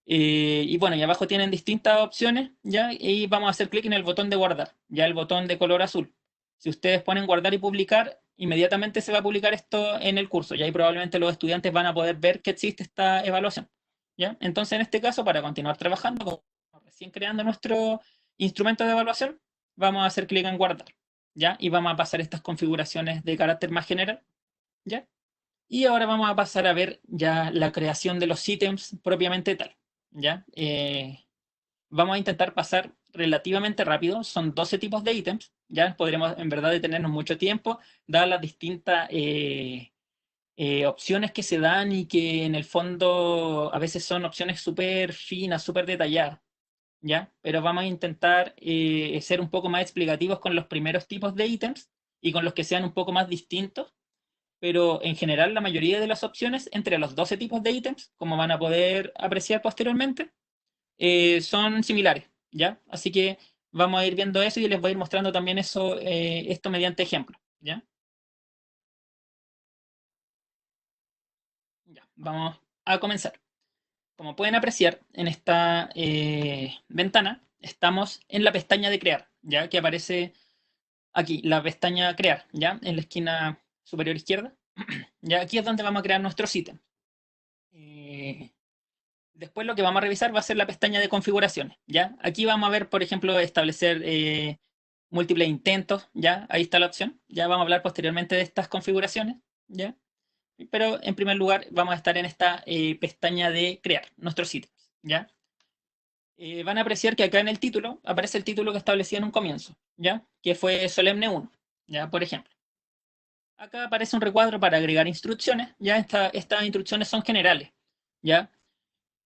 Speaker 2: Y bueno, y abajo tienen distintas opciones, ¿ya? Y vamos a hacer clic en el botón de guardar, ya el botón de color azul. Si ustedes ponen guardar y publicar, inmediatamente se va a publicar esto en el curso, ya ahí probablemente los estudiantes van a poder ver que existe esta evaluación, ¿ya? Entonces, en este caso, para continuar trabajando, como recién creando nuestro instrumento de evaluación, vamos a hacer clic en guardar, ¿ya? Y vamos a pasar estas configuraciones de carácter más general, ¿ya? Y ahora vamos a pasar a ver ya la creación de los ítems propiamente tal, ¿ya? Vamos a intentar pasar relativamente rápido, son 12 tipos de ítems, ya podremos en verdad detenernos mucho tiempo, dadas las distintas opciones que se dan y que en el fondo a veces son opciones súper finas, súper detalladas, ¿ya? Pero vamos a intentar ser un poco más explicativos con los primeros tipos de ítems y con los que sean un poco más distintos pero en general la mayoría de las opciones entre los 12 tipos de ítems, como van a poder apreciar posteriormente, son similares, ¿ya? Así que vamos a ir viendo eso y les voy a ir mostrando también eso, esto mediante ejemplos, ¿ya? Ya, vamos a comenzar. Como pueden apreciar en esta ventana, estamos en la pestaña de crear, ya que aparece aquí, la pestaña crear, ya en la esquina superior izquierda. Ya aquí es donde vamos a crear nuestros ítems. Después lo que vamos a revisar va a ser la pestaña de configuraciones, ¿ya? Aquí vamos a ver, por ejemplo, establecer múltiples intentos, ¿ya? Ahí está la opción. Ya vamos a hablar posteriormente de estas configuraciones, ¿ya? Pero en primer lugar vamos a estar en esta pestaña de crear nuestros ítems, ¿ya? Van a apreciar que acá en el título aparece el título que establecí en un comienzo, ¿ya? Que fue Solemne 1, ¿ya? Por ejemplo. Acá aparece un recuadro para agregar instrucciones, ¿ya? Estas instrucciones son generales, ¿ya?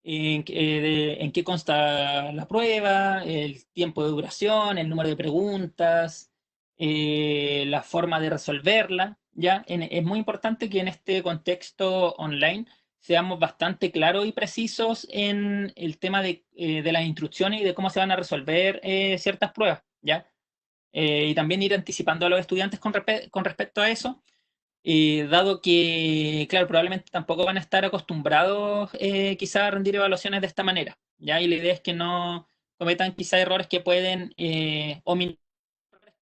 Speaker 2: En qué consta la prueba, el tiempo de duración, el número de preguntas, la forma de resolverla, ¿ya? Es muy importante que en este contexto online seamos bastante claros y precisos en el tema de las instrucciones y de cómo se van a resolver ciertas pruebas, ¿ya? Y también ir anticipando a los estudiantes con respecto a eso, dado que, claro, probablemente tampoco van a estar acostumbrados quizás a rendir evaluaciones de esta manera, ¿ya? Y la idea es que no cometan quizás errores que pueden omitir,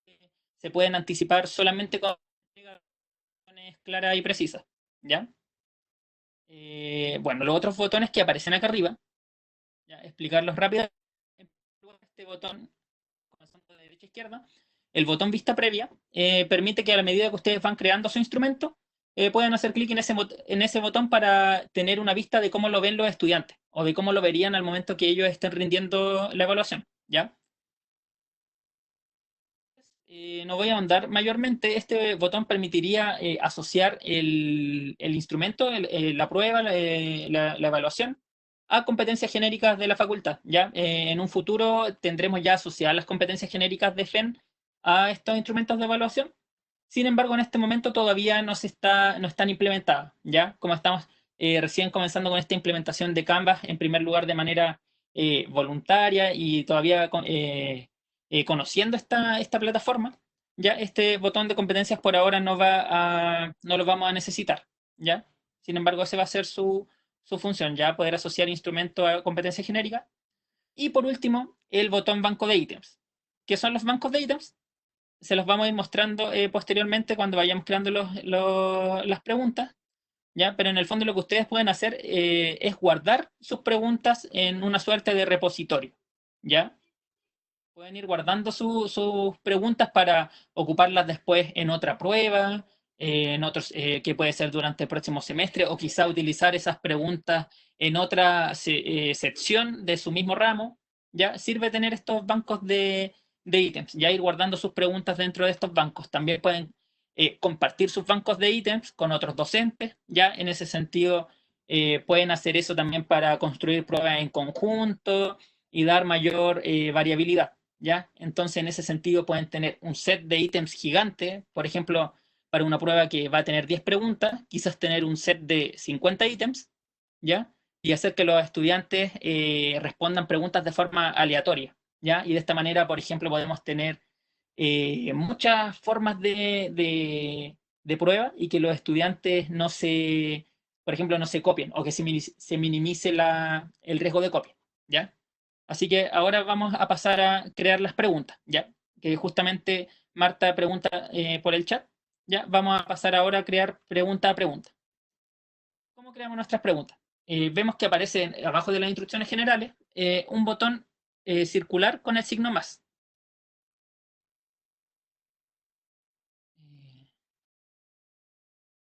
Speaker 2: que se pueden anticipar solamente con explicaciones claras y precisas, ¿ya? Bueno, los otros botones que aparecen acá arriba, ya, explicarlos rápido. Este botón, comenzando de derecha a izquierda, el botón vista previa permite que a la medida que ustedes van creando su instrumento, puedan hacer clic en ese botón para tener una vista de cómo lo ven los estudiantes o de cómo lo verían al momento que ellos estén rindiendo la evaluación, ¿ya? No voy a ahondar mayormente. Este botón permitiría asociar el instrumento, la prueba, la evaluación, a competencias genéricas de la facultad. ¿Ya? En un futuro tendremos ya asociadas las competencias genéricas de FEN a estos instrumentos de evaluación. Sin embargo, en este momento todavía no están implementadas. ¿Ya? Como estamos recién comenzando con esta implementación de Canvas, en primer lugar de manera voluntaria y todavía conociendo esta plataforma, ya este botón de competencias por ahora no lo vamos a necesitar, ¿ya? Sin embargo, ese va a ser su función, ya poder asociar instrumentos a competencias genéricas. Y por último, el botón banco de ítems. ¿Qué son los bancos de ítems? Se los vamos a ir mostrando posteriormente cuando vayamos creando las preguntas, ¿ya? Pero en el fondo lo que ustedes pueden hacer es guardar sus preguntas en una suerte de repositorio, ¿ya? Pueden ir guardando sus preguntas para ocuparlas después en otra prueba, en otros, que puede ser durante el próximo semestre, o quizá utilizar esas preguntas en otra sección de su mismo ramo. Ya sirve tener estos bancos de ítems, ya ir guardando sus preguntas dentro de estos bancos. También pueden compartir sus bancos de ítems con otros docentes. Ya en ese sentido, pueden hacer eso también para construir pruebas en conjunto y dar mayor variabilidad. ¿Ya? Entonces, en ese sentido, pueden tener un set de ítems gigante, por ejemplo, para una prueba que va a tener 10 preguntas, quizás tener un set de 50 ítems, ¿ya? Y hacer que los estudiantes respondan preguntas de forma aleatoria, ¿ya? Y de esta manera, por ejemplo, podemos tener muchas formas de prueba y que los estudiantes por ejemplo, no se copien o que se minimice el riesgo de copia, ¿ya? Así que ahora vamos a pasar a crear las preguntas, ¿ya? Que justamente Marta pregunta por el chat, ¿ya? Vamos a pasar ahora a crear pregunta a pregunta. ¿Cómo creamos nuestras preguntas? Vemos que aparece abajo de las instrucciones generales un botón circular con el signo más.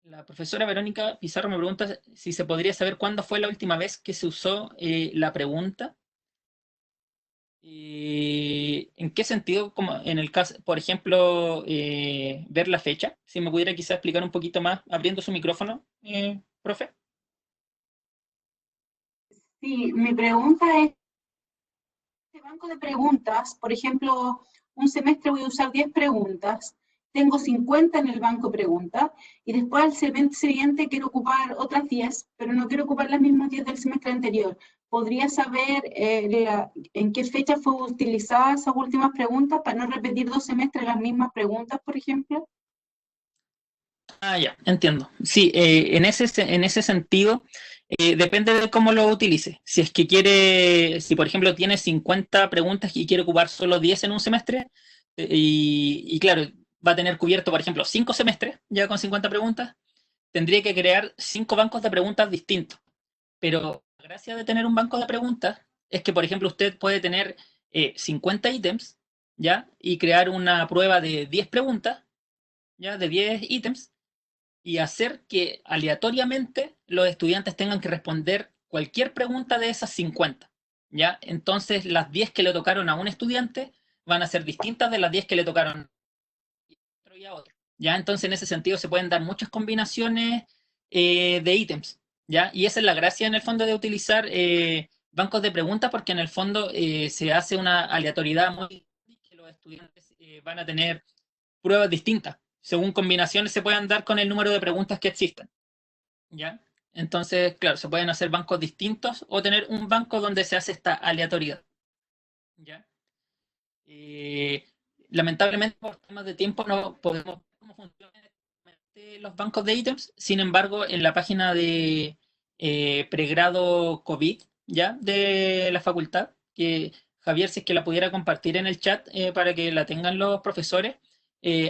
Speaker 2: La profesora Verónica Pizarro me pregunta si se podría saber cuándo fue la última vez que se usó la pregunta. ¿En qué sentido? Como en el caso, por ejemplo, ver la fecha. Si me pudiera quizá explicar un poquito más, abriendo su micrófono, profe.
Speaker 5: Sí, mi pregunta es, este banco de preguntas, por ejemplo, un semestre voy a usar 10 preguntas tengo 50 en el banco preguntas y después al semestre siguiente quiero ocupar otras 10, pero no quiero ocupar las mismas 10 del semestre anterior. ¿Podría saber en qué fecha fue utilizada esas últimas preguntas para no repetir 2 semestres las mismas preguntas, por ejemplo?
Speaker 2: Ah, ya, entiendo. Sí, en ese sentido, depende de cómo lo utilice. Si es que quiere, si por ejemplo tiene 50 preguntas y quiere ocupar solo 10 en un semestre, y claro, va a tener cubierto, por ejemplo, 5 semestres ya con 50 preguntas, tendría que crear 5 bancos de preguntas distintos. Pero la gracia de tener un banco de preguntas es que, por ejemplo, usted puede tener 50 ítems, ¿ya? Y crear una prueba de 10 preguntas, ¿ya? De 10 ítems y hacer que aleatoriamente los estudiantes tengan que responder cualquier pregunta de esas 50, ¿ya? Entonces, las 10 que le tocaron a un estudiante van a ser distintas de las 10 que le tocaron a otro y a otro, ¿ya? Entonces, en ese sentido, se pueden dar muchas combinaciones de ítems, ¿ya? Y esa es la gracia, en el fondo, de utilizar bancos de preguntas, porque en el fondo se hace una aleatoriedad muy que los estudiantes van a tener pruebas distintas, según combinaciones se puedan dar con el número de preguntas que existan, ¿ya? Entonces, claro, se pueden hacer bancos distintos o tener un banco donde se hace esta aleatoriedad, ¿ya? Eh, Lamentablemente, por temas de tiempo, no podemos ver cómo funcionan los bancos de ítems. Sin embargo, en la página de pregrado COVID, ¿ya? De la facultad, que Javier, si es que la pudiera compartir en el chat para que la tengan los profesores,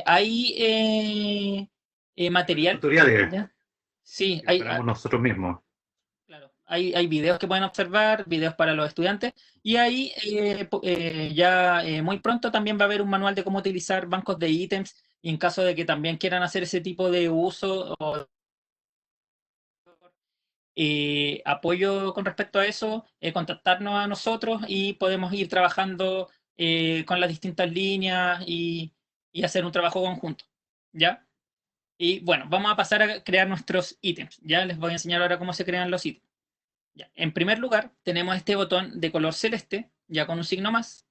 Speaker 2: hay material,
Speaker 1: Tutoriales
Speaker 2: ¿ya? Sí,
Speaker 1: que preparamos nosotros mismos.
Speaker 2: claro, hay videos que pueden observar, videos para los estudiantes, y ahí ya muy pronto también va a haber un manual de cómo utilizar bancos de ítems, y en caso de que también quieran hacer ese tipo de uso o apoyo con respecto a eso, contactarnos a nosotros y podemos ir trabajando con las distintas líneas y hacer un trabajo conjunto, ¿ya? Y bueno, vamos a pasar a crear nuestros ítems, ¿ya? Les voy a enseñar ahora cómo se crean los ítems. Ya. En primer lugar, tenemos este botón de color celeste, ya con un signo más.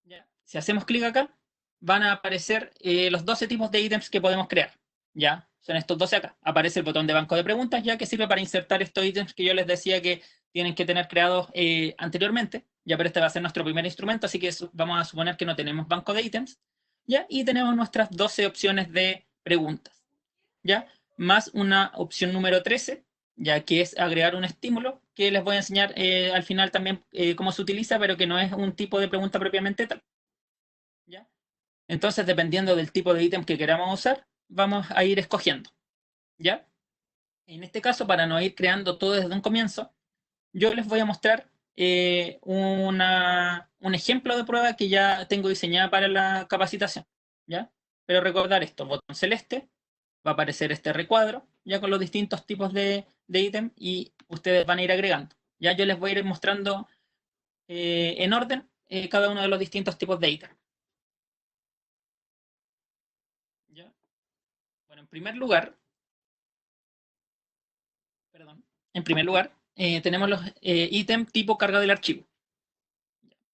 Speaker 2: Ya. Si hacemos clic acá, van a aparecer los 12 tipos de ítems que podemos crear. Ya, son estos 12 acá. Aparece el botón de banco de preguntas, ya que sirve para insertar estos ítems que yo les decía que tienen que tener creados anteriormente. Ya, pero este va a ser nuestro primer instrumento, así que vamos a suponer que no tenemos banco de ítems. Ya, y tenemos nuestras 12 opciones de preguntas. Ya, más una opción número 13, ya que es agregar un estímulo, que les voy a enseñar al final también cómo se utiliza, pero que no es un tipo de pregunta propiamente tal. ¿Ya? Entonces, dependiendo del tipo de ítem que queramos usar, vamos a ir escogiendo. ¿Ya? En este caso, para no ir creando todo desde un comienzo, yo les voy a mostrar un ejemplo de prueba que ya tengo diseñada para la capacitación. ¿Ya? Pero recordar esto, botón celeste, va a aparecer este recuadro, ya con los distintos tipos de ítem y ustedes van a ir agregando. Ya yo les voy a ir mostrando en orden cada uno de los distintos tipos de ítem. ¿Ya? Bueno, en primer lugar tenemos los ítems tipo carga del archivo.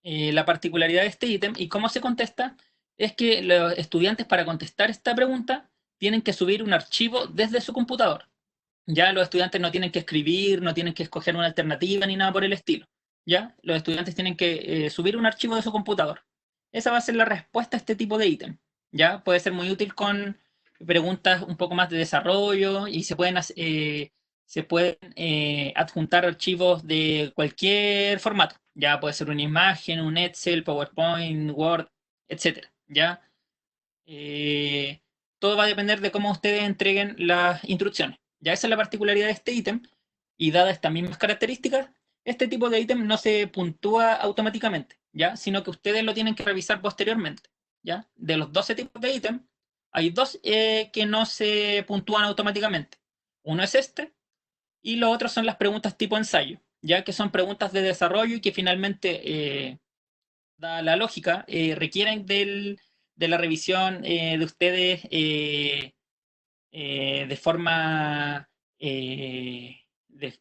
Speaker 2: La particularidad de este ítem y cómo se contesta es que los estudiantes, para contestar esta pregunta, tienen que subir un archivo desde su computador. Ya los estudiantes no tienen que escribir, no tienen que escoger una alternativa ni nada por el estilo. Ya los estudiantes tienen que subir un archivo de su computador. Esa va a ser la respuesta a este tipo de ítem. Ya puede ser muy útil con preguntas un poco más de desarrollo y se pueden adjuntar archivos de cualquier formato. Ya puede ser una imagen, un Excel, PowerPoint, Word, etcétera. Ya todo va a depender de cómo ustedes entreguen las instrucciones. Ya esa es la particularidad de este ítem. Y dadas estas mismas características, este tipo de ítem no se puntúa automáticamente, ¿ya? Sino que ustedes lo tienen que revisar posteriormente, ¿ya? De los 12 tipos de ítem, hay dos que no se puntúan automáticamente. Uno es este, y los otros son las preguntas tipo ensayo, ya que son preguntas de desarrollo y que finalmente, dada la lógica, requieren de la revisión de ustedes de forma,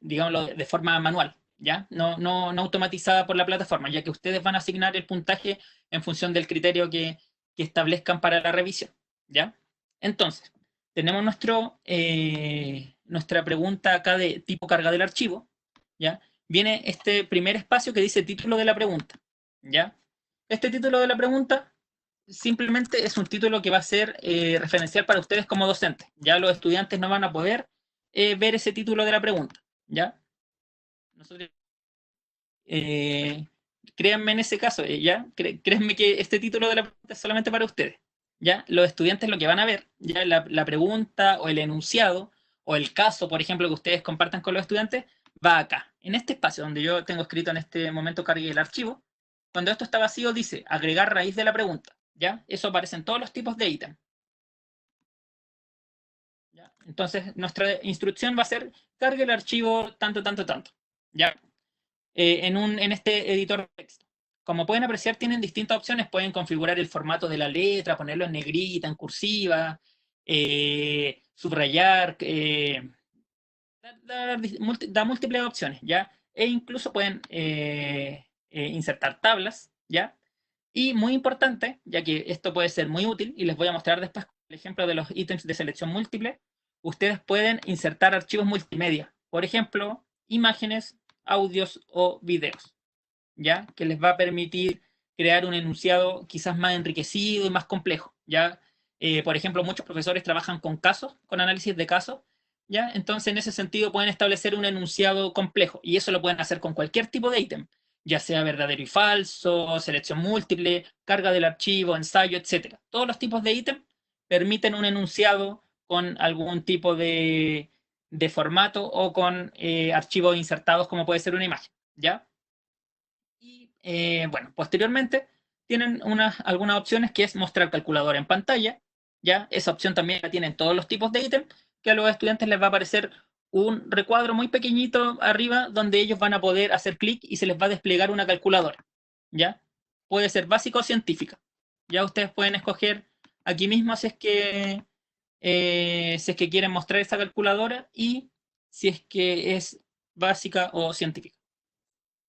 Speaker 2: digámoslo, de forma manual, ¿ya? No automatizada por la plataforma, ya que ustedes van a asignar el puntaje en función del criterio que establezcan para la revisión, ¿ya? Entonces, tenemos nuestra pregunta acá de tipo carga del archivo, ¿ya? Viene este primer espacio que dice título de la pregunta, ¿ya? Este título de la pregunta simplemente es un título que va a ser referencial para ustedes como docentes. Ya los estudiantes no van a poder ver ese título de la pregunta, ¿ya? Nosotros, créanme en ese caso, ¿ya? Créanme que este título de la pregunta es solamente para ustedes, ¿ya? Los estudiantes lo que van a ver, ya la pregunta o el enunciado o el caso, por ejemplo, que ustedes compartan con los estudiantes, va acá, en este espacio donde yo tengo escrito en este momento cargue el archivo. Cuando esto está vacío dice agregar raíz de la pregunta, ¿ya? Eso aparece en todos los tipos de ítem. ¿Ya? Entonces, nuestra instrucción va a ser cargue el archivo tanto, tanto, tanto, ¿ya? En este editor de texto. Como pueden apreciar, tienen distintas opciones. Pueden configurar el formato de la letra, ponerlo en negrita, en cursiva, subrayar, da múltiples opciones, ¿ya? E incluso pueden insertar tablas, ¿ya? Y muy importante, ya que esto puede ser muy útil, y les voy a mostrar después el ejemplo de los ítems de selección múltiple, ustedes pueden insertar archivos multimedia, por ejemplo, imágenes, audios o videos, ¿ya? Que les va a permitir crear un enunciado quizás más enriquecido y más complejo, ¿ya? Por ejemplo, muchos profesores trabajan con casos, con análisis de casos, ¿ya? Entonces, en ese sentido, pueden establecer un enunciado complejo, y eso lo pueden hacer con cualquier tipo de ítem, ya sea verdadero y falso, selección múltiple, carga del archivo, ensayo, etc. Todos los tipos de ítem permiten un enunciado con algún tipo de formato o con archivos insertados, como puede ser una imagen, ¿ya? Y bueno, posteriormente tienen algunas opciones que es mostrar calculadora en pantalla, ¿ya? Esa opción también la tienen todos los tipos de ítem, que a los estudiantes les va a aparecer un recuadro muy pequeñito arriba donde ellos van a poder hacer clic y se les va a desplegar una calculadora, ¿ya? Puede ser básica o científica. Ya ustedes pueden escoger aquí mismo si es que quieren mostrar esa calculadora y si es que es básica o científica.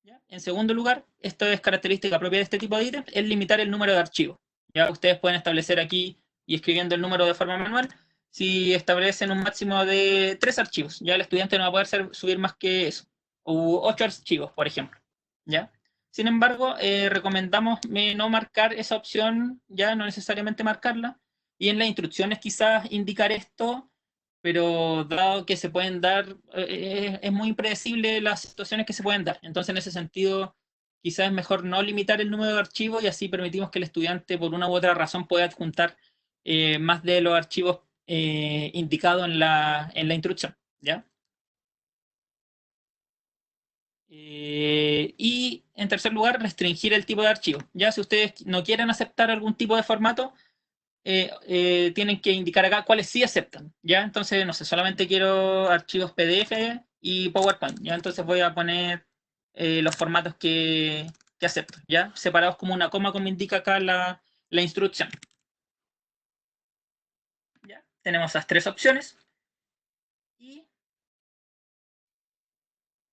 Speaker 2: ¿Ya? En segundo lugar, esto es característica propia de este tipo de ítems, es limitar el número de archivos. Ya ustedes pueden establecer aquí y escribiendo el número de forma manual, si establecen un máximo de 3 archivos, ya el estudiante no va a poder subir más que eso, o 8 archivos, por ejemplo. ¿Ya? Sin embargo, recomendamos no marcar esa opción, ya no necesariamente marcarla, y en las instrucciones quizás indicar esto, pero dado que se pueden dar, es muy impredecible las situaciones que se pueden dar. Entonces, en ese sentido, quizás es mejor no limitar el número de archivos y así permitimos que el estudiante, por una u otra razón, pueda adjuntar más de los archivos indicados en la instrucción, ¿ya? Y en tercer lugar, restringir el tipo de archivo. Ya si ustedes no quieren aceptar algún tipo de formato, tienen que indicar acá cuáles sí aceptan, ¿ya? Entonces, no sé, solamente quiero archivos PDF y PowerPoint, ¿ya? Entonces voy a poner los formatos que acepto, ¿ya? Separados como una coma, como indica acá la instrucción. ¿Ya? Tenemos esas tres opciones. Y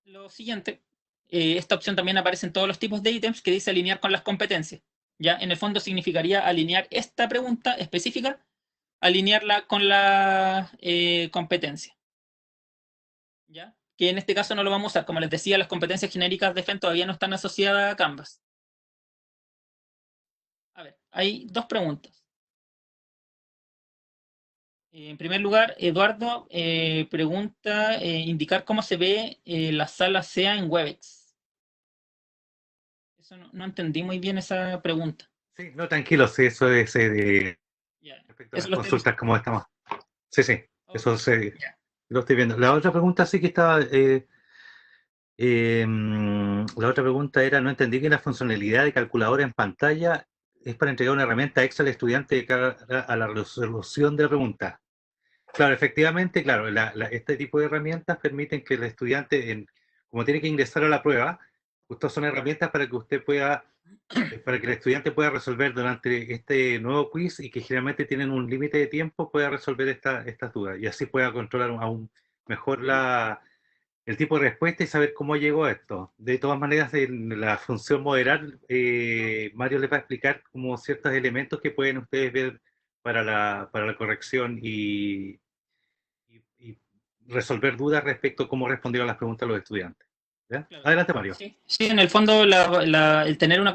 Speaker 2: lo siguiente, esta opción también aparece en todos los tipos de ítems que dice alinear con las competencias, ¿ya? En el fondo significaría alinear esta pregunta específica, alinearla con la competencia, ¿ya? Que en este caso no lo vamos a usar. Como les decía, las competencias genéricas de FEN todavía no están asociadas a Canvas. A ver, hay dos preguntas. En primer lugar, Eduardo pregunta indicar cómo se ve la sala SEA en Webex. Eso no entendí muy bien esa pregunta.
Speaker 1: Sí, no, tranquilo, sí, eso es
Speaker 2: Ya.
Speaker 1: respecto a
Speaker 2: Eso
Speaker 1: las
Speaker 2: lo estoy
Speaker 1: consultas, como estamos. Sí, sí,
Speaker 2: Ok,
Speaker 1: eso sí,
Speaker 2: ya.
Speaker 1: lo estoy viendo. La otra pregunta sí que estaba, la otra pregunta era, no entendí que la funcionalidad de calculadora en pantalla es para entregar una herramienta extra al estudiante de cara a la resolución de la pregunta. Claro, efectivamente, claro, este tipo de herramientas permiten que el estudiante, como tiene que ingresar a la prueba, estas son herramientas para que usted pueda, para que el estudiante pueda resolver durante este nuevo quiz y que generalmente tienen un límite de tiempo, pueda resolver estas dudas y así pueda controlar aún mejor el tipo de respuesta y saber cómo llegó a esto. De todas maneras, en la función moderar, Mario les va a explicar como ciertos elementos que pueden ustedes ver para la corrección y resolver dudas respecto a cómo respondieron las preguntas los estudiantes. ¿Ya?
Speaker 2: Claro.
Speaker 1: Adelante, Mario.
Speaker 2: Sí, sí, en el fondo el tener una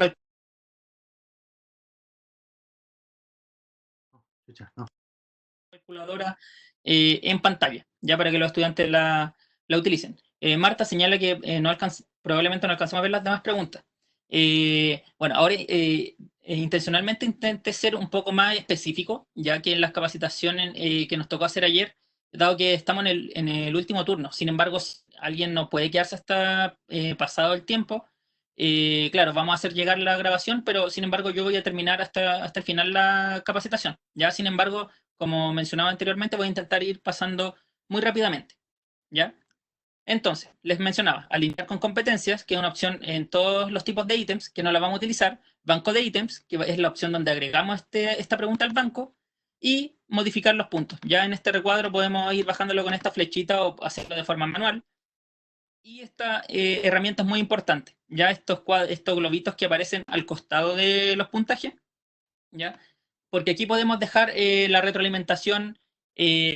Speaker 1: No.
Speaker 2: calculadora en pantalla, ya para que los estudiantes la utilicen. Marta señala que probablemente no alcanzamos a ver las demás preguntas. Bueno, ahora intencionalmente intenté ser un poco más específico, ya que en las capacitaciones que nos tocó hacer ayer, dado que estamos en el último turno, sin embargo, si alguien no puede quedarse hasta pasado el tiempo, claro, vamos a hacer llegar la grabación, pero sin embargo yo voy a terminar hasta el final la capacitación. Ya, sin embargo, como mencionaba anteriormente, voy a intentar ir pasando muy rápidamente, ¿ya? Entonces, les mencionaba, alinear con competencias, que es una opción en todos los tipos de ítems, que no la vamos a utilizar, banco de ítems, que es la opción donde agregamos esta pregunta al banco, y modificar los puntos. Ya en este recuadro podemos ir bajándolo con esta flechita o hacerlo de forma manual. Y esta herramienta es muy importante, ya estos globitos que aparecen al costado de los puntajes, ¿ya? Porque aquí podemos dejar la retroalimentación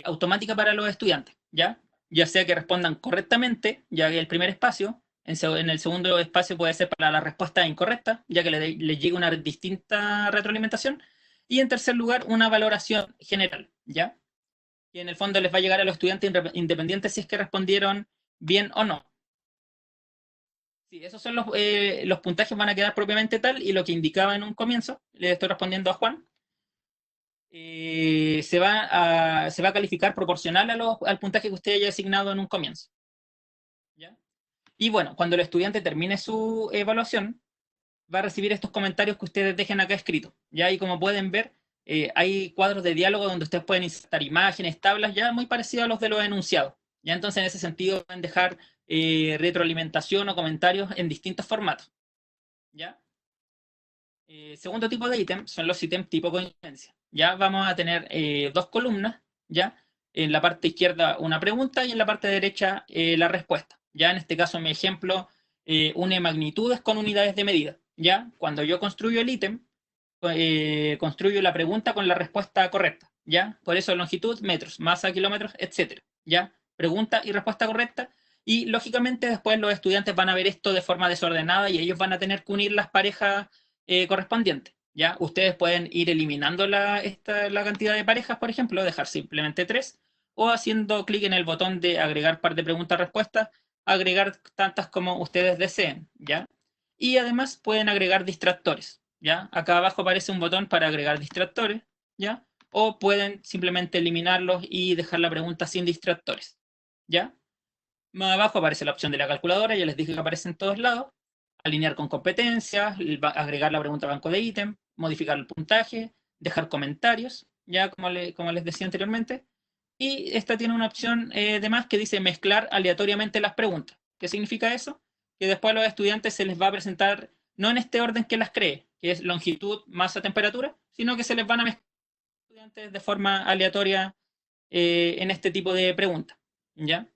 Speaker 2: automática para los estudiantes, ya sea que respondan correctamente, ya que el primer espacio, en el segundo espacio puede ser para la respuesta incorrecta, ya que le llega una distinta retroalimentación, y en tercer lugar, una valoración general, ¿ya? Y en el fondo les va a llegar a los estudiantes independientes si es que respondieron bien o no. Sí, esos son los puntajes, van a quedar propiamente tal, y lo que indicaba en un comienzo, le estoy respondiendo a Juan, se va a calificar proporcional al puntaje que usted haya asignado en un comienzo. ¿Ya? Y bueno, cuando el estudiante termine su evaluación, va a recibir estos comentarios que ustedes dejen acá escritos. ¿Ya? Y como pueden ver, hay cuadros de diálogo donde ustedes pueden insertar imágenes, tablas, ya muy parecidos a los de los enunciados. ¿Ya? Entonces, en ese sentido, pueden dejar retroalimentación o comentarios en distintos formatos. ¿Ya? Segundo tipo de ítem son los ítems tipo coincidencia. Ya vamos a tener dos columnas, ya en la parte izquierda una pregunta y en la parte derecha la respuesta. Ya en este caso mi ejemplo une magnitudes con unidades de medida. Ya cuando yo construyo el ítem, construyo la pregunta con la respuesta correcta. Ya por eso longitud, metros, masa, kilómetros, etcétera. Ya pregunta y respuesta correcta. Y lógicamente después los estudiantes van a ver esto de forma desordenada y ellos van a tener que unir las parejas correspondiente. ¿Ya? Ustedes pueden ir eliminando la cantidad de parejas, por ejemplo, dejar simplemente 3, o haciendo clic en el botón de agregar par de preguntas-respuestas, agregar tantas como ustedes deseen. ¿Ya? Y además pueden agregar distractores. ¿Ya? Acá abajo aparece un botón para agregar distractores. ¿Ya? O pueden simplemente eliminarlos y dejar la pregunta sin distractores. ¿Ya? Más abajo aparece la opción de la calculadora, ya les dije que aparece en todos lados. Alinear con competencias, agregar la pregunta banco de ítem, modificar el puntaje, dejar comentarios, ya como les decía anteriormente. Y esta tiene una opción de más que dice mezclar aleatoriamente las preguntas. ¿Qué significa eso? Que después a los estudiantes se les va a presentar, no en este orden que las cree, que es longitud, masa, temperatura, sino que se les van a mezclar a los estudiantes de forma aleatoria en este tipo de preguntas. ¿Ya?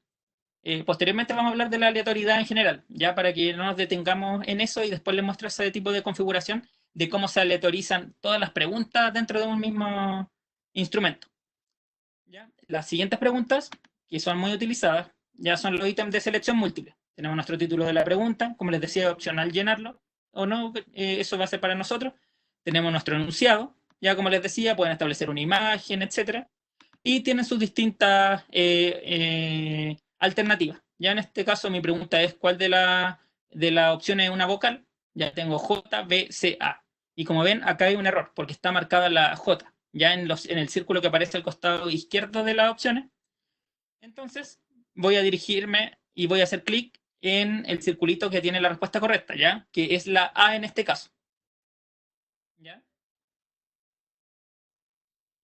Speaker 2: Posteriormente vamos a hablar de la aleatoriedad en general, ya para que no nos detengamos en eso y después les muestro ese tipo de configuración de cómo se aleatorizan todas las preguntas dentro de un mismo instrumento. ¿Ya? Las siguientes preguntas, que son muy utilizadas, ya son los ítems de selección múltiple. Tenemos nuestro título de la pregunta, como les decía, opcional llenarlo o no, eso va a ser para nosotros. Tenemos nuestro enunciado, ya como les decía, pueden establecer una imagen, etcétera, y tienen sus distintas alternativas. Ya en este caso mi pregunta es ¿cuál de la opción es una vocal? Ya tengo J, B, C, A. Y como ven, acá hay un error, porque está marcada la J, ya en el círculo que aparece al costado izquierdo de las opciones. Entonces, voy a dirigirme y voy a hacer clic en el circulito que tiene la respuesta correcta, ¿ya? Que es la A en este caso. ¿Ya?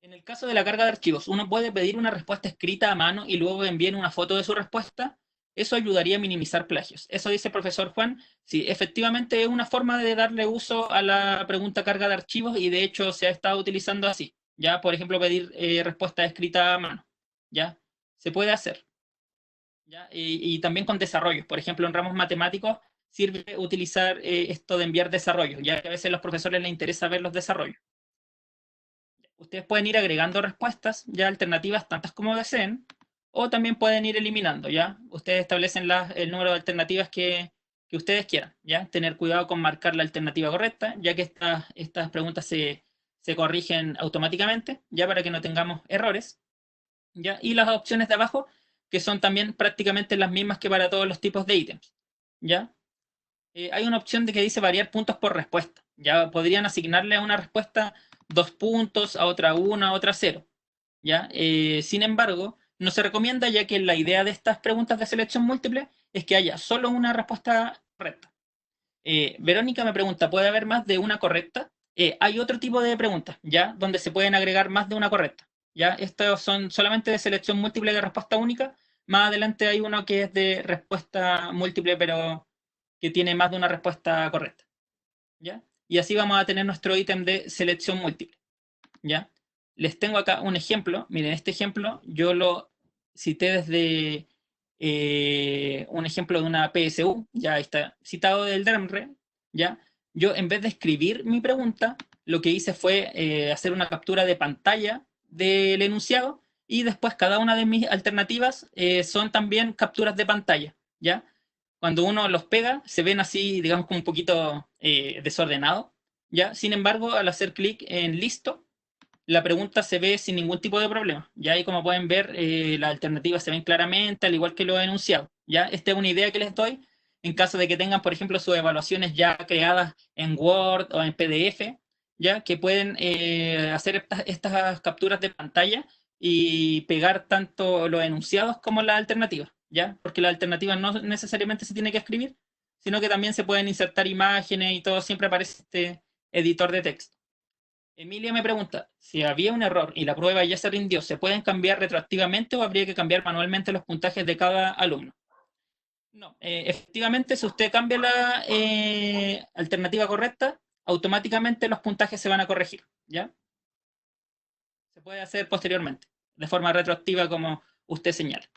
Speaker 2: En el caso de la carga de archivos, uno puede pedir una respuesta escrita a mano y luego envíen una foto de su respuesta. Eso ayudaría a minimizar plagios. Eso dice el profesor Juan. Sí, efectivamente es una forma de darle uso a la pregunta carga de archivos y de hecho se ha estado utilizando así. Ya, por ejemplo, pedir respuesta escrita a mano. Ya, se puede hacer. ¿ya? Y también con desarrollos. Por ejemplo, en ramos matemáticos sirve utilizar esto de enviar desarrollos, ya que a veces a los profesores les interesa ver los desarrollos. Ustedes pueden ir agregando respuestas ya alternativas tantas como deseen, o también pueden ir eliminando, ¿ya? Ustedes establecen el número de alternativas que ustedes quieran, ¿ya? Tener cuidado con marcar la alternativa correcta, ya que estas preguntas se corrigen automáticamente, ya para que no tengamos errores, ¿ya? Y las opciones de abajo, que son también prácticamente las mismas que para todos los tipos de ítems, ¿ya? Hay una opción de que dice variar puntos por respuesta. Ya podrían asignarle a una respuesta 2 puntos, a otra 1, a otra 0. ¿Ya? Sin embargo, no se recomienda, ya que la idea de estas preguntas de selección múltiple es que haya solo una respuesta correcta. Verónica me pregunta, ¿puede haber más de una correcta? Hay otro tipo de preguntas, ¿ya? Donde se pueden agregar más de una correcta. ¿Ya? Estos son solamente de selección múltiple de respuesta única. Más adelante hay uno que es de respuesta múltiple, pero que tiene más de una respuesta correcta, ¿ya? Y así vamos a tener nuestro ítem de selección múltiple, ¿ya? Les tengo acá un ejemplo. Miren, este ejemplo yo lo cité desde un ejemplo de una PSU, ya está citado del DERMRE, ¿ya? Yo, en vez de escribir mi pregunta, lo que hice fue hacer una captura de pantalla del enunciado, y después cada una de mis alternativas son también capturas de pantalla, ¿ya? Cuando uno los pega, se ven así, digamos, como un poquito desordenados, ¿ya? Sin embargo, al hacer clic en listo, la pregunta se ve sin ningún tipo de problema. Ya ahí, como pueden ver, las alternativas se ven claramente, al igual que lo he enunciado. Ya esta es una idea que les doy en caso de que tengan, por ejemplo, sus evaluaciones ya creadas en Word o en PDF, ya que pueden hacer estas capturas de pantalla y pegar tanto los enunciados como las alternativas, ya, porque las alternativas no necesariamente se tiene que escribir, sino que también se pueden insertar imágenes y todo, siempre aparece este editor de texto. Emilia me pregunta, si había un error y la prueba ya se rindió, ¿se pueden cambiar retroactivamente o habría que cambiar manualmente los puntajes de cada alumno? No, efectivamente, si usted cambia la alternativa correcta, automáticamente los puntajes se van a corregir, ¿ya? Se puede hacer posteriormente, de forma retroactiva como usted señala,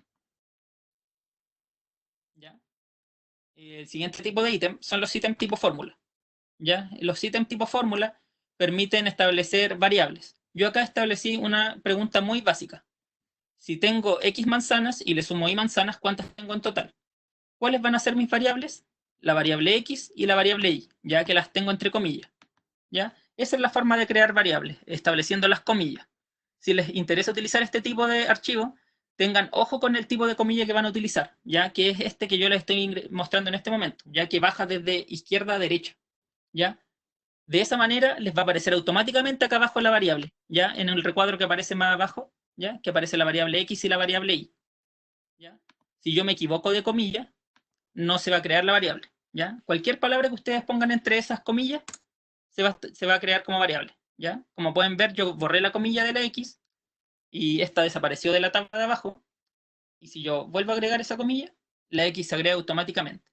Speaker 2: ¿ya? El siguiente tipo de ítem son los ítems tipo fórmula, ¿ya? Los ítems tipo fórmula permiten establecer variables. Yo acá establecí una pregunta muy básica. Si tengo X manzanas y le sumo Y manzanas, ¿cuántas tengo en total? ¿Cuáles van a ser mis variables? La variable X y la variable Y, ya que las tengo entre comillas, ¿ya? Esa es la forma de crear variables, estableciendo las comillas. Si les interesa utilizar este tipo de archivo, tengan ojo con el tipo de comilla que van a utilizar, ya que es este que yo les estoy mostrando en este momento, ya que baja desde izquierda a derecha, ¿ya? De esa manera les va a aparecer automáticamente acá abajo la variable, ya en el recuadro que aparece más abajo, ya que aparece la variable X y la variable Y, ¿ya? Si yo me equivoco de comilla, no se va a crear la variable, ¿ya? Cualquier palabra que ustedes pongan entre esas comillas se va a crear como variable, ¿ya? Como pueden ver, yo borré la comilla de la X y esta desapareció de la tabla de abajo, y si yo vuelvo a agregar esa comilla, la X se agrega automáticamente.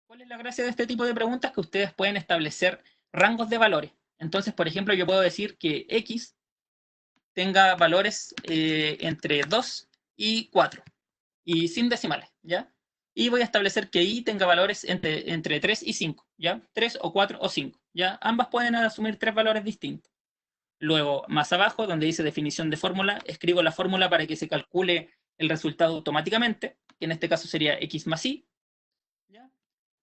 Speaker 2: ¿Cuál es la gracia de este tipo de preguntas? Que ustedes pueden establecer rangos de valores. Entonces, por ejemplo, yo puedo decir que X tenga valores entre 2 y 4, y sin decimales, ¿ya? Y voy a establecer que Y tenga valores entre 3 y 5, ¿ya? 3 o 4 o 5, ¿ya? Ambas pueden asumir 3 valores distintos. Luego, más abajo, donde dice definición de fórmula, escribo la fórmula para que se calcule el resultado automáticamente, que en este caso sería X más Y, ¿ya?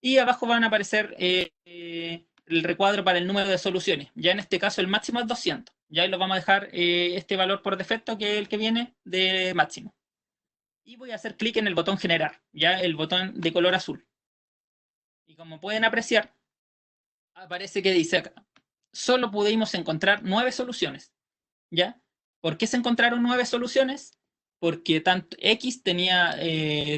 Speaker 2: Y abajo van a aparecer el recuadro para el número de soluciones. Ya en este caso el máximo es 200. Ya ahí lo vamos a dejar este valor por defecto, que es el que viene de máximo. Y voy a hacer clic en el botón generar, ya el botón de color azul. Y como pueden apreciar, aparece que dice acá, solo pudimos encontrar 9 soluciones, ¿ya? ¿Por qué se encontraron 9 soluciones? Porque tanto X tenía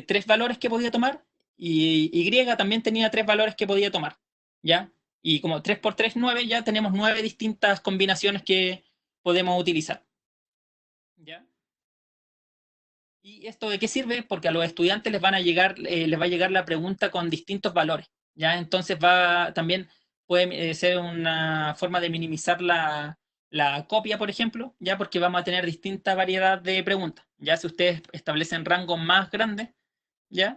Speaker 2: 3 valores que podía tomar y Y también tenía 3 valores que podía tomar, ¿ya? Y como 3 por 3, 9, ya tenemos 9 distintas combinaciones que podemos utilizar, ¿ya? ¿Y esto de qué sirve? Porque a los estudiantes les va a llegar la pregunta con distintos valores, ¿ya? Entonces también puede ser una forma de minimizar la copia, por ejemplo, ¿ya? Porque vamos a tener distinta variedad de preguntas, ¿ya? Si ustedes establecen rangos más grandes, ¿ya?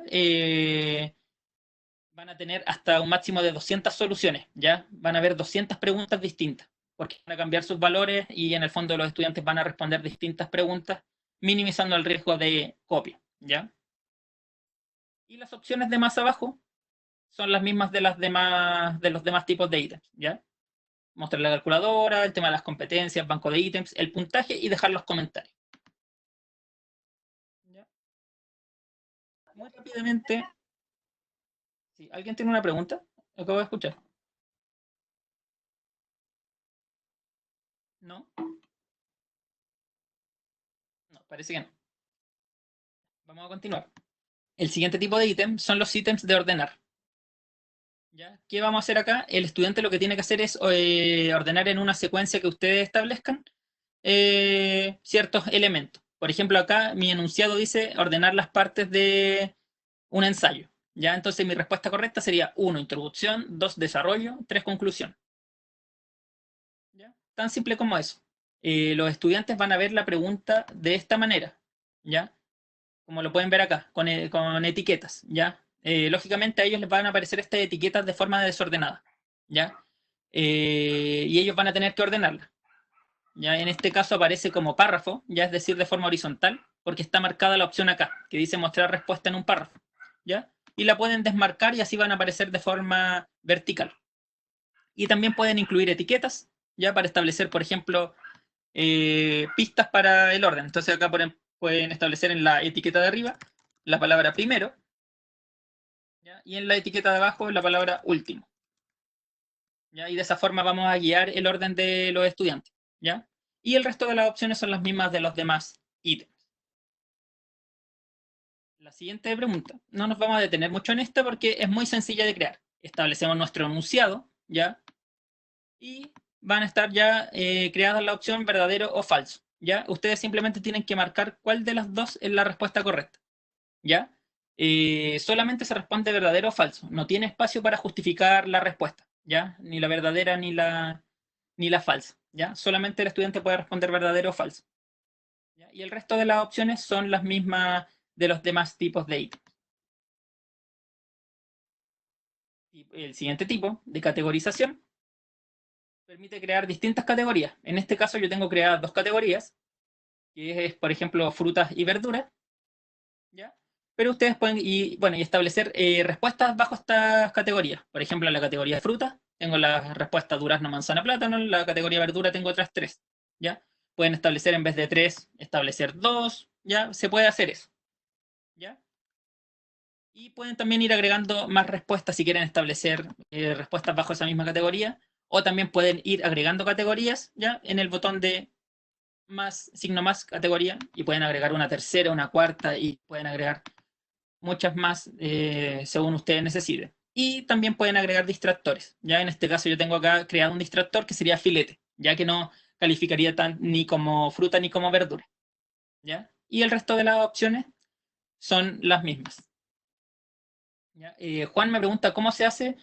Speaker 2: Van a tener hasta un máximo de 200 soluciones, ¿ya? Van a haber 200 preguntas distintas, porque van a cambiar sus valores y en el fondo los estudiantes van a responder distintas preguntas, minimizando el riesgo de copia, ¿ya? Y las opciones de más abajo son las mismas de los demás tipos de ítems, ¿ya? Mostrar la calculadora, el tema de las competencias, banco de ítems, el puntaje y dejar los comentarios. ¿Ya? Muy rápidamente. ¿Sí? ¿Alguien tiene una pregunta? Acabo de escuchar. ¿No? No, parece que no. Vamos a continuar. El siguiente tipo de ítem son los ítems de ordenar. ¿Ya? ¿Qué vamos a hacer acá? El estudiante lo que tiene que hacer es ordenar en una secuencia que ustedes establezcan ciertos elementos. Por ejemplo, acá mi enunciado dice ordenar las partes de un ensayo. ¿Ya? Entonces mi respuesta correcta sería 1, introducción, 2, desarrollo, 3, conclusión. ¿Ya? Tan simple como eso. Los estudiantes van a ver la pregunta de esta manera, ¿ya? Como lo pueden ver acá, con etiquetas, ¿ya? Lógicamente a ellos les van a aparecer estas etiquetas de forma desordenada, ¿ya? Y ellos van a tener que ordenarlas. ¿Ya? En este caso aparece como párrafo, ya es decir, de forma horizontal, porque está marcada la opción acá, que dice mostrar respuesta en un párrafo, ¿ya? Y la pueden desmarcar y así van a aparecer de forma vertical. Y también pueden incluir etiquetas, ya para establecer, por ejemplo, pistas para el orden. Entonces acá pueden establecer en la etiqueta de arriba la palabra primero, ¿ya? Y en la etiqueta de abajo la palabra último. ¿Ya? Y de esa forma vamos a guiar el orden de los estudiantes, ¿ya? Y el resto de las opciones son las mismas de los demás ítems. La siguiente pregunta, no nos vamos a detener mucho en esta porque es muy sencilla de crear. Establecemos nuestro enunciado, ¿ya? Y van a estar ya creadas la opción verdadero o falso, ¿ya? Ustedes simplemente tienen que marcar cuál de las dos es la respuesta correcta, ¿ya? Solamente se responde verdadero o falso, no tiene espacio para justificar la respuesta, ¿ya? Ni la verdadera ni la falsa, ¿ya? Solamente el estudiante puede responder verdadero o falso, ¿ya? Y el resto de las opciones son las mismas de los demás tipos de ítems. Y el siguiente tipo de categorización permite crear distintas categorías. En este caso yo tengo creadas dos categorías, que es, por ejemplo, frutas y verduras, ¿ya? Pero ustedes pueden, y establecer respuestas bajo estas categorías. Por ejemplo, en la categoría de frutas, tengo la respuesta durazno, manzana, plátano. En la categoría de verdura tengo otras 3, ¿ya? Pueden establecer en vez de 3, establecer 2, ¿ya? Se puede hacer eso, ¿ya? Y pueden también ir agregando más respuestas si quieren establecer respuestas bajo esa misma categoría. O también pueden ir agregando categorías, ¿ya? En el botón de más, signo más, categoría. Y pueden agregar una tercera, una cuarta y pueden agregar muchas más según ustedes necesiten. Y también pueden agregar distractores. Ya en este caso yo tengo acá creado un distractor que sería filete, ya que no calificaría ni como fruta ni como verdura. ¿Ya? Y el resto de las opciones son las mismas. ¿Ya? Juan me pregunta cómo se hace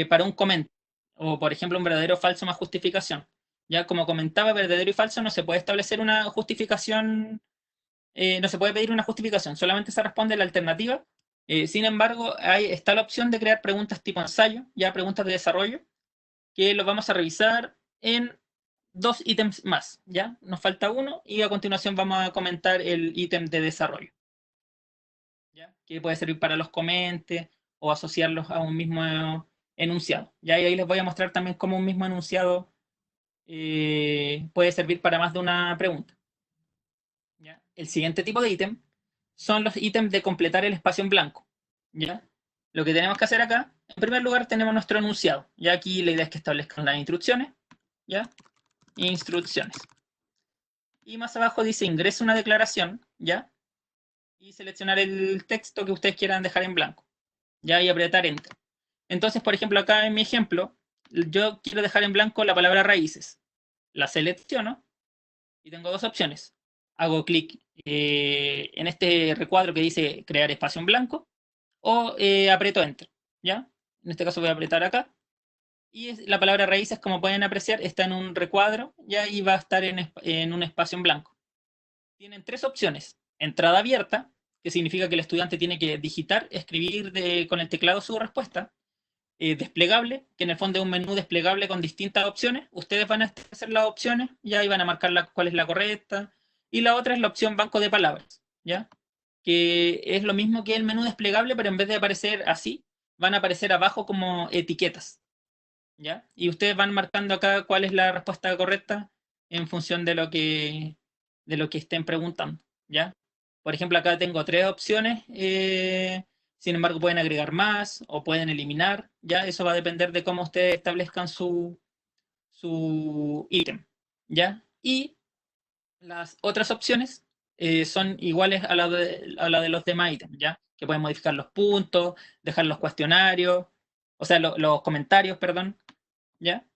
Speaker 2: para un comentario, o por ejemplo un verdadero o falso más justificación. Ya como comentaba, verdadero y falso no se puede establecer una justificación, no se puede pedir una justificación, solamente se responde la alternativa. Sin embargo, está la opción de crear preguntas tipo ensayo, ya preguntas de desarrollo, que lo vamos a revisar en 2 ítems más, ¿ya? Nos falta uno y a continuación vamos a comentar el ítem de desarrollo, ¿ya? Que puede servir para los comentes o asociarlos a un mismo enunciado, ¿ya? Y ahí les voy a mostrar también cómo un mismo enunciado puede servir para más de una pregunta, ¿ya? El siguiente tipo de ítem son los ítems de completar el espacio en blanco, ¿ya? Lo que tenemos que hacer acá, en primer lugar tenemos nuestro enunciado, ya aquí la idea es que establezcan las instrucciones, ¿ya? Instrucciones. Y más abajo dice ingresa una declaración, ¿ya? Y seleccionar el texto que ustedes quieran dejar en blanco, ¿ya? Y apretar enter. Entonces, por ejemplo, acá en mi ejemplo, yo quiero dejar en blanco la palabra raíces. La selecciono y tengo dos opciones. Hago clic en este recuadro que dice crear espacio en blanco o aprieto enter, ¿ya? En este caso voy a apretar acá. Y la palabra raíces, como pueden apreciar, está en un recuadro, ¿ya? Y va a estar en un espacio en blanco. Tienen 3 opciones. Entrada abierta, que significa que el estudiante tiene que digitar, escribir con el teclado su respuesta. Desplegable, que en el fondo es un menú desplegable con distintas opciones. Ustedes van a hacer las opciones, ya, y van a marcar cuál es la correcta. Y la otra es la opción banco de palabras, ¿ya? Que es lo mismo que el menú desplegable, pero en vez de aparecer así, van a aparecer abajo como etiquetas, ¿ya? Y ustedes van marcando acá cuál es la respuesta correcta en función de lo que estén preguntando, ¿ya? Por ejemplo, acá tengo 3 opciones, sin embargo pueden agregar más o pueden eliminar, ¿ya? Eso va a depender de cómo ustedes establezcan su ítem, ¿ya? Y las otras opciones son iguales a la de los demás ítems, ¿ya? Que pueden modificar los puntos, dejar los cuestionarios, o sea, los comentarios, perdón, ¿ya?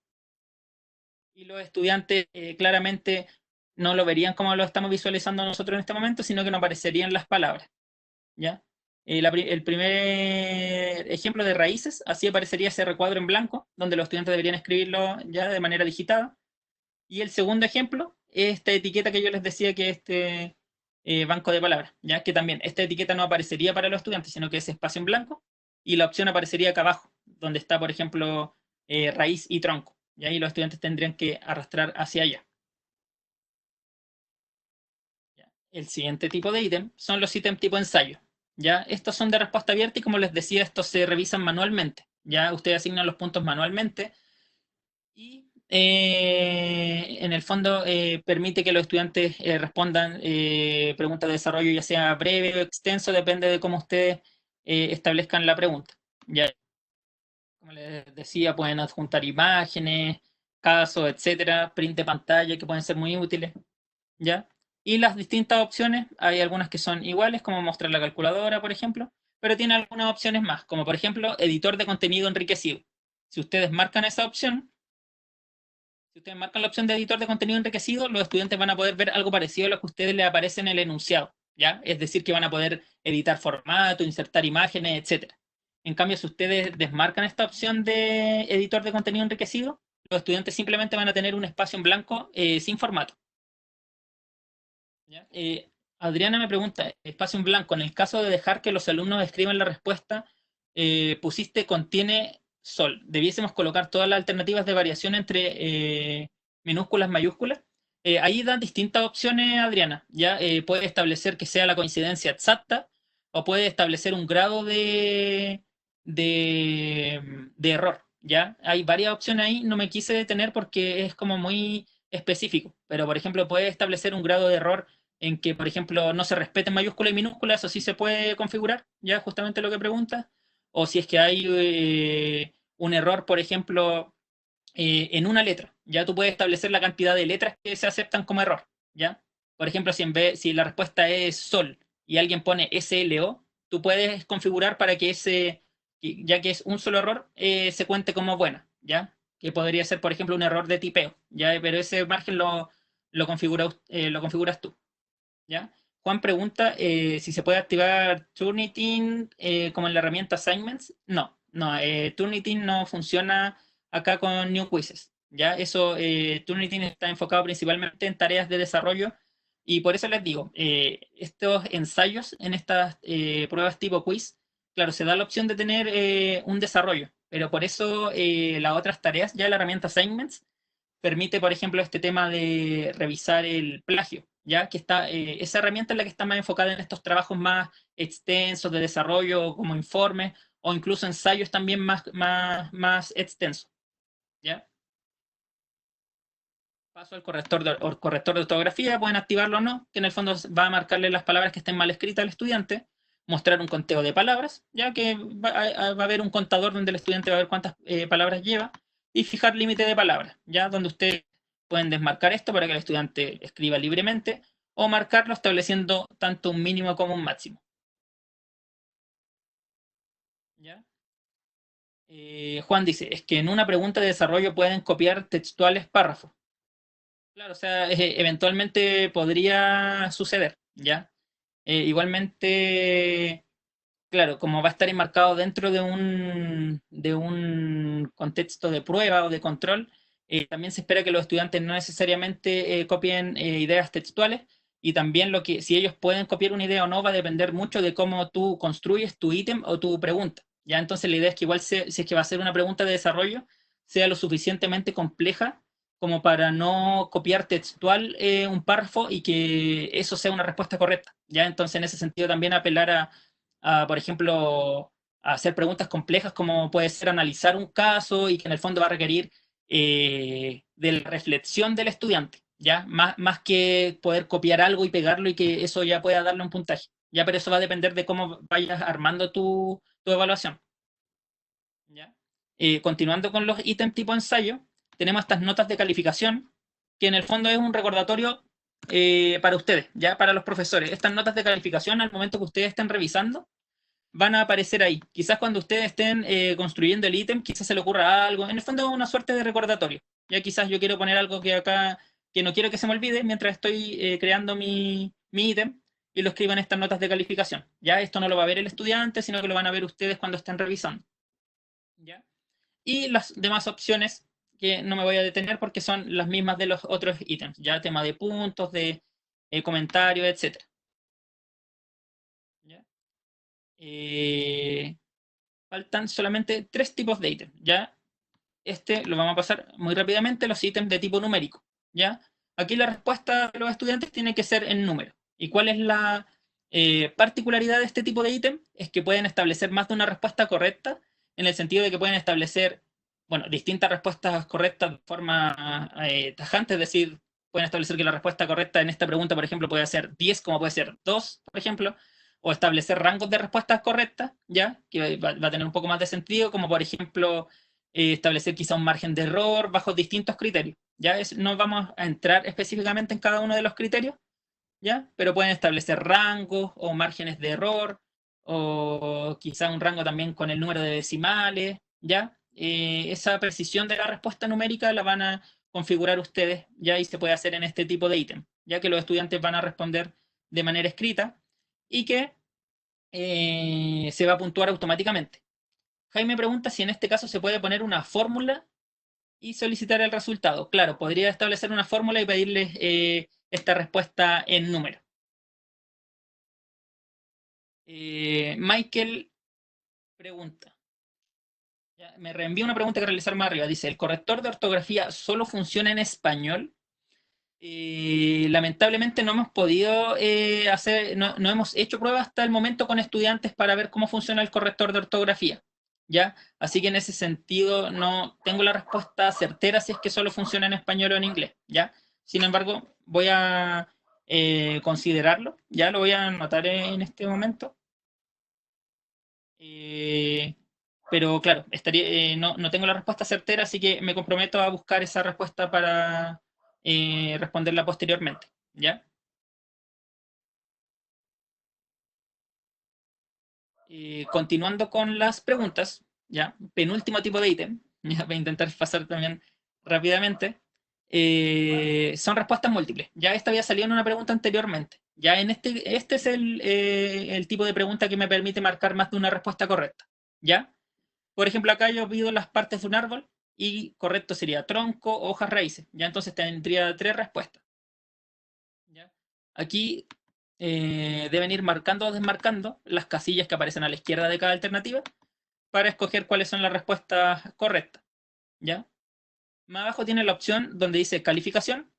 Speaker 2: Y los estudiantes claramente no lo verían como lo estamos visualizando nosotros en este momento, sino que no aparecerían las palabras, ¿ya? El primer ejemplo de raíces, así aparecería ese recuadro en blanco, donde los estudiantes deberían escribirlo ya de manera digitada. Y el segundo ejemplo es esta etiqueta que yo les decía, que es este banco de palabras, ya que también esta etiqueta no aparecería para los estudiantes, sino que es espacio en blanco, y la opción aparecería acá abajo, donde está, por ejemplo, raíz y tronco, y ahí los estudiantes tendrían que arrastrar hacia allá. ¿Ya? El siguiente tipo de ítem son los ítems tipo ensayo. ¿Ya? Estos son de respuesta abierta y, como les decía, estos se revisan manualmente. Ya ustedes asignan los puntos manualmente y en el fondo permite que los estudiantes respondan preguntas de desarrollo, ya sea breve o extenso, depende de cómo ustedes establezcan la pregunta. Ya, como les decía, pueden adjuntar imágenes, casos, etcétera, print de pantalla, que pueden ser muy útiles. ¿Ya? Y las distintas opciones, hay algunas que son iguales, como mostrar la calculadora, por ejemplo, pero tiene algunas opciones más, como por ejemplo, editor de contenido enriquecido. Si ustedes marcan esa opción, si ustedes marcan la opción de editor de contenido enriquecido, los estudiantes van a poder ver algo parecido a lo que a ustedes les aparece en el enunciado, ¿ya? Es decir, que van a poder editar formato, insertar imágenes, etcétera. En cambio, si ustedes desmarcan esta opción de editor de contenido enriquecido, los estudiantes simplemente van a tener un espacio en blanco sin formato. ¿Ya? Adriana me pregunta, espacio en blanco, en el caso de dejar que los alumnos escriban la respuesta, pusiste contiene sol. ¿Debiésemos colocar todas las alternativas de variación entre minúsculas, mayúsculas? Ahí dan distintas opciones, Adriana. ¿Ya? Puede establecer que sea la coincidencia exacta o puede establecer un grado de error. ¿Ya? Hay varias opciones ahí, no me quise detener porque es como muy específico, pero por ejemplo puede establecer un grado de error en que, por ejemplo, no se respeten mayúsculas y minúsculas, eso sí se puede configurar, ya justamente lo que pregunta. O si es que hay un error, por ejemplo, en una letra, ya tú puedes establecer la cantidad de letras que se aceptan como error, ¿ya? Por ejemplo, si la respuesta es sol y alguien pone SLO, tú puedes configurar para que ya que es un solo error, se cuente como buena, ¿ya? Que podría ser, por ejemplo, un error de tipeo, ¿ya? Pero ese margen lo configuras tú. ¿Ya? Juan pregunta si se puede activar Turnitin como en la herramienta Assignments. No, no, Turnitin no funciona acá con New Quizzes. ¿Ya? Eso, Turnitin está enfocado principalmente en tareas de desarrollo y por eso les digo, estos ensayos en estas pruebas tipo quiz, claro, se da la opción de tener un desarrollo, pero por eso las otras tareas, ya la herramienta Assignments, permite, por ejemplo, este tema de revisar el plagio, ya que está, esa herramienta es la que está más enfocada en estos trabajos más extensos de desarrollo, como informes, o incluso ensayos también más extensos, ¿ya? Paso al corrector de ortografía, pueden activarlo o no, que en el fondo va a marcarle las palabras que estén mal escritas al estudiante, mostrar un conteo de palabras, ya que va a haber un contador donde el estudiante va a ver cuántas palabras lleva, y fijar límite de palabras, ya donde ustedes pueden desmarcar esto para que el estudiante escriba libremente, o marcarlo estableciendo tanto un mínimo como un máximo. ¿Ya? Juan dice, es que en una pregunta de desarrollo pueden copiar textuales párrafos. Claro, o sea, eventualmente podría suceder, ¿ya? Igualmente, claro, como va a estar enmarcado dentro de un contexto de prueba o de control, también se espera que los estudiantes no necesariamente copien ideas textuales, y también si ellos pueden copiar una idea o no va a depender mucho de cómo tú construyes tu ítem o tu pregunta. ¿Ya? Entonces la idea es que igual si es que va a ser una pregunta de desarrollo, sea lo suficientemente compleja como para no copiar textual un párrafo y que eso sea una respuesta correcta. ¿Ya? Entonces en ese sentido también apelar por ejemplo, a hacer preguntas complejas como puede ser analizar un caso y que en el fondo va a requerir de la reflexión del estudiante, ¿ya? Más que poder copiar algo y pegarlo y que eso ya pueda darle un puntaje, ¿ya? Pero eso va a depender de cómo vayas armando tu evaluación, ¿ya? Continuando con los ítems tipo ensayo, tenemos estas notas de calificación, que en el fondo es un recordatorio para ustedes, ¿ya? Para los profesores. Estas notas de calificación, al momento que ustedes estén revisando, van a aparecer ahí. Quizás cuando ustedes estén construyendo el ítem, quizás se le ocurra algo. En el fondo es una suerte de recordatorio. Ya quizás yo quiero poner algo que acá, que no quiero que se me olvide mientras estoy creando mi ítem y lo escribo en estas notas de calificación. Ya esto no lo va a ver el estudiante, sino que lo van a ver ustedes cuando estén revisando. ¿Ya? Y las demás opciones que no me voy a detener porque son las mismas de los otros ítems. Ya tema de puntos, de comentarios, etc. ¿Ya? Faltan solamente 3 tipos de ítems, ¿ya? Este lo vamos a pasar muy rápidamente, los ítems de tipo numérico, ¿ya? Aquí la respuesta de los estudiantes tiene que ser en número. ¿Y cuál es la particularidad de este tipo de ítem? Es que pueden establecer más de una respuesta correcta, en el sentido de que pueden establecer, bueno, distintas respuestas correctas de forma tajante, es decir, pueden establecer que la respuesta correcta en esta pregunta, por ejemplo, puede ser 10, como puede ser 2, por ejemplo, o establecer rangos de respuestas correctas, ¿ya? Que va a tener un poco más de sentido, como por ejemplo establecer quizá un margen de error bajo distintos criterios. ¿Ya? No vamos a entrar específicamente en cada uno de los criterios, ¿ya? Pero pueden establecer rangos o márgenes de error, o quizá un rango también con el número de decimales, ¿ya? Esa precisión de la respuesta numérica la van a configurar ustedes, ¿ya? Y se puede hacer en este tipo de ítem, ya que los estudiantes van a responder de manera escrita y que se va a puntuar automáticamente. Jaime pregunta si en este caso se puede poner una fórmula y solicitar el resultado. Claro, podría establecer una fórmula y pedirles esta respuesta en número. Michael pregunta. Ya, me reenvía una pregunta que realizar más arriba. Dice, ¿el corrector de ortografía solo funciona en español? Lamentablemente no hemos podido no hemos hecho pruebas hasta el momento con estudiantes para ver cómo funciona el corrector de ortografía, ¿ya? Así que en ese sentido no tengo la respuesta certera si es que solo funciona en español o en inglés, ¿ya? Sin embargo, voy a considerarlo, ya lo voy a anotar en este momento. Pero claro, no tengo la respuesta certera, así que me comprometo a buscar esa respuesta para responderla posteriormente, ¿ya? Continuando con las preguntas, ¿ya? Penúltimo tipo de ítem, ¿ya? Voy a intentar pasar también rápidamente. Son respuestas múltiples. Ya esta había salido en una pregunta anteriormente. Ya en este es el tipo de pregunta que me permite marcar más de una respuesta correcta, ¿ya? Por ejemplo, acá yo pido las partes de un árbol y correcto sería tronco, hojas, raíces. Ya entonces tendría 3 respuestas. ¿Ya? Aquí deben ir marcando o desmarcando las casillas que aparecen a la izquierda de cada alternativa para escoger cuáles son las respuestas correctas. ¿Ya? Más abajo tiene la opción donde dice calificación.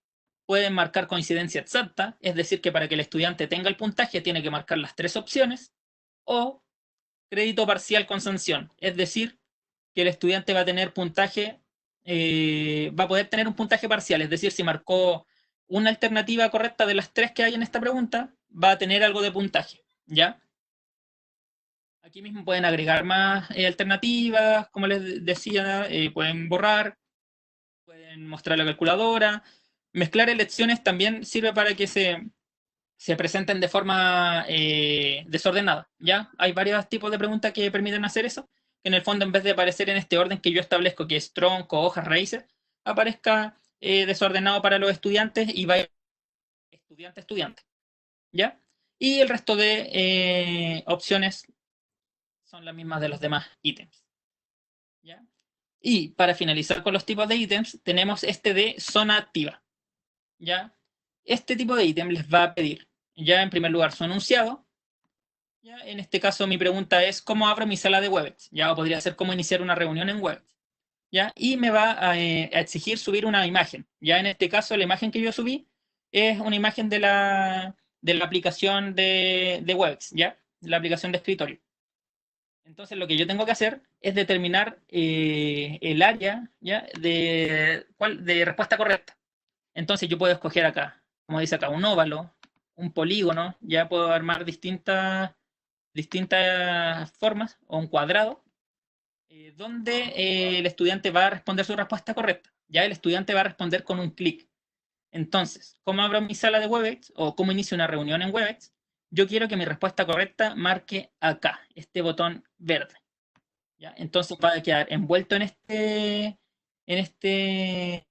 Speaker 2: Pueden marcar coincidencia exacta, es decir, que para que el estudiante tenga el puntaje tiene que marcar las 3 opciones. O crédito parcial con sanción, es decir, que el estudiante va a tener puntaje, va a poder tener un puntaje parcial, es decir, si marcó una alternativa correcta de las 3 que hay en esta pregunta, va a tener algo de puntaje, ¿ya? Aquí mismo pueden agregar más alternativas, como les decía, pueden borrar, pueden mostrar la calculadora. Mezclar elecciones también sirve para que se presenten de forma desordenada, ¿ya? Hay varios tipos de preguntas que permiten hacer eso, que en el fondo en vez de aparecer en este orden que yo establezco, que es tronco, hojas, raíces, aparezca desordenado para los estudiantes y vaya estudiante, ¿ya? Y el resto de opciones son las mismas de los demás ítems, ¿ya? Y para finalizar con los tipos de ítems, tenemos este de zona activa, ¿ya? este tipo de ítem les va a pedir, ya en primer lugar, su enunciado. Ya, en este caso, mi pregunta es, ¿cómo abro mi sala de Webex? Ya, o podría ser cómo iniciar una reunión en Webex. ¿Ya? Y me va a exigir subir una imagen. Ya en este caso, la imagen que yo subí es una imagen de la aplicación de Webex, ¿ya? La aplicación de escritorio. Entonces, lo que yo tengo que hacer es determinar el área, ¿ya? de respuesta correcta. Entonces, yo puedo escoger acá, como dice acá, un óvalo, un polígono, ya puedo armar distintas formas, o un cuadrado, donde el estudiante va a responder su respuesta correcta. Ya el estudiante va a responder con un clic. Entonces, ¿cómo abro mi sala de Webex o cómo inicio una reunión en Webex? Yo quiero que mi respuesta correcta marque acá, este botón verde. ¿Ya? Entonces va a quedar envuelto en este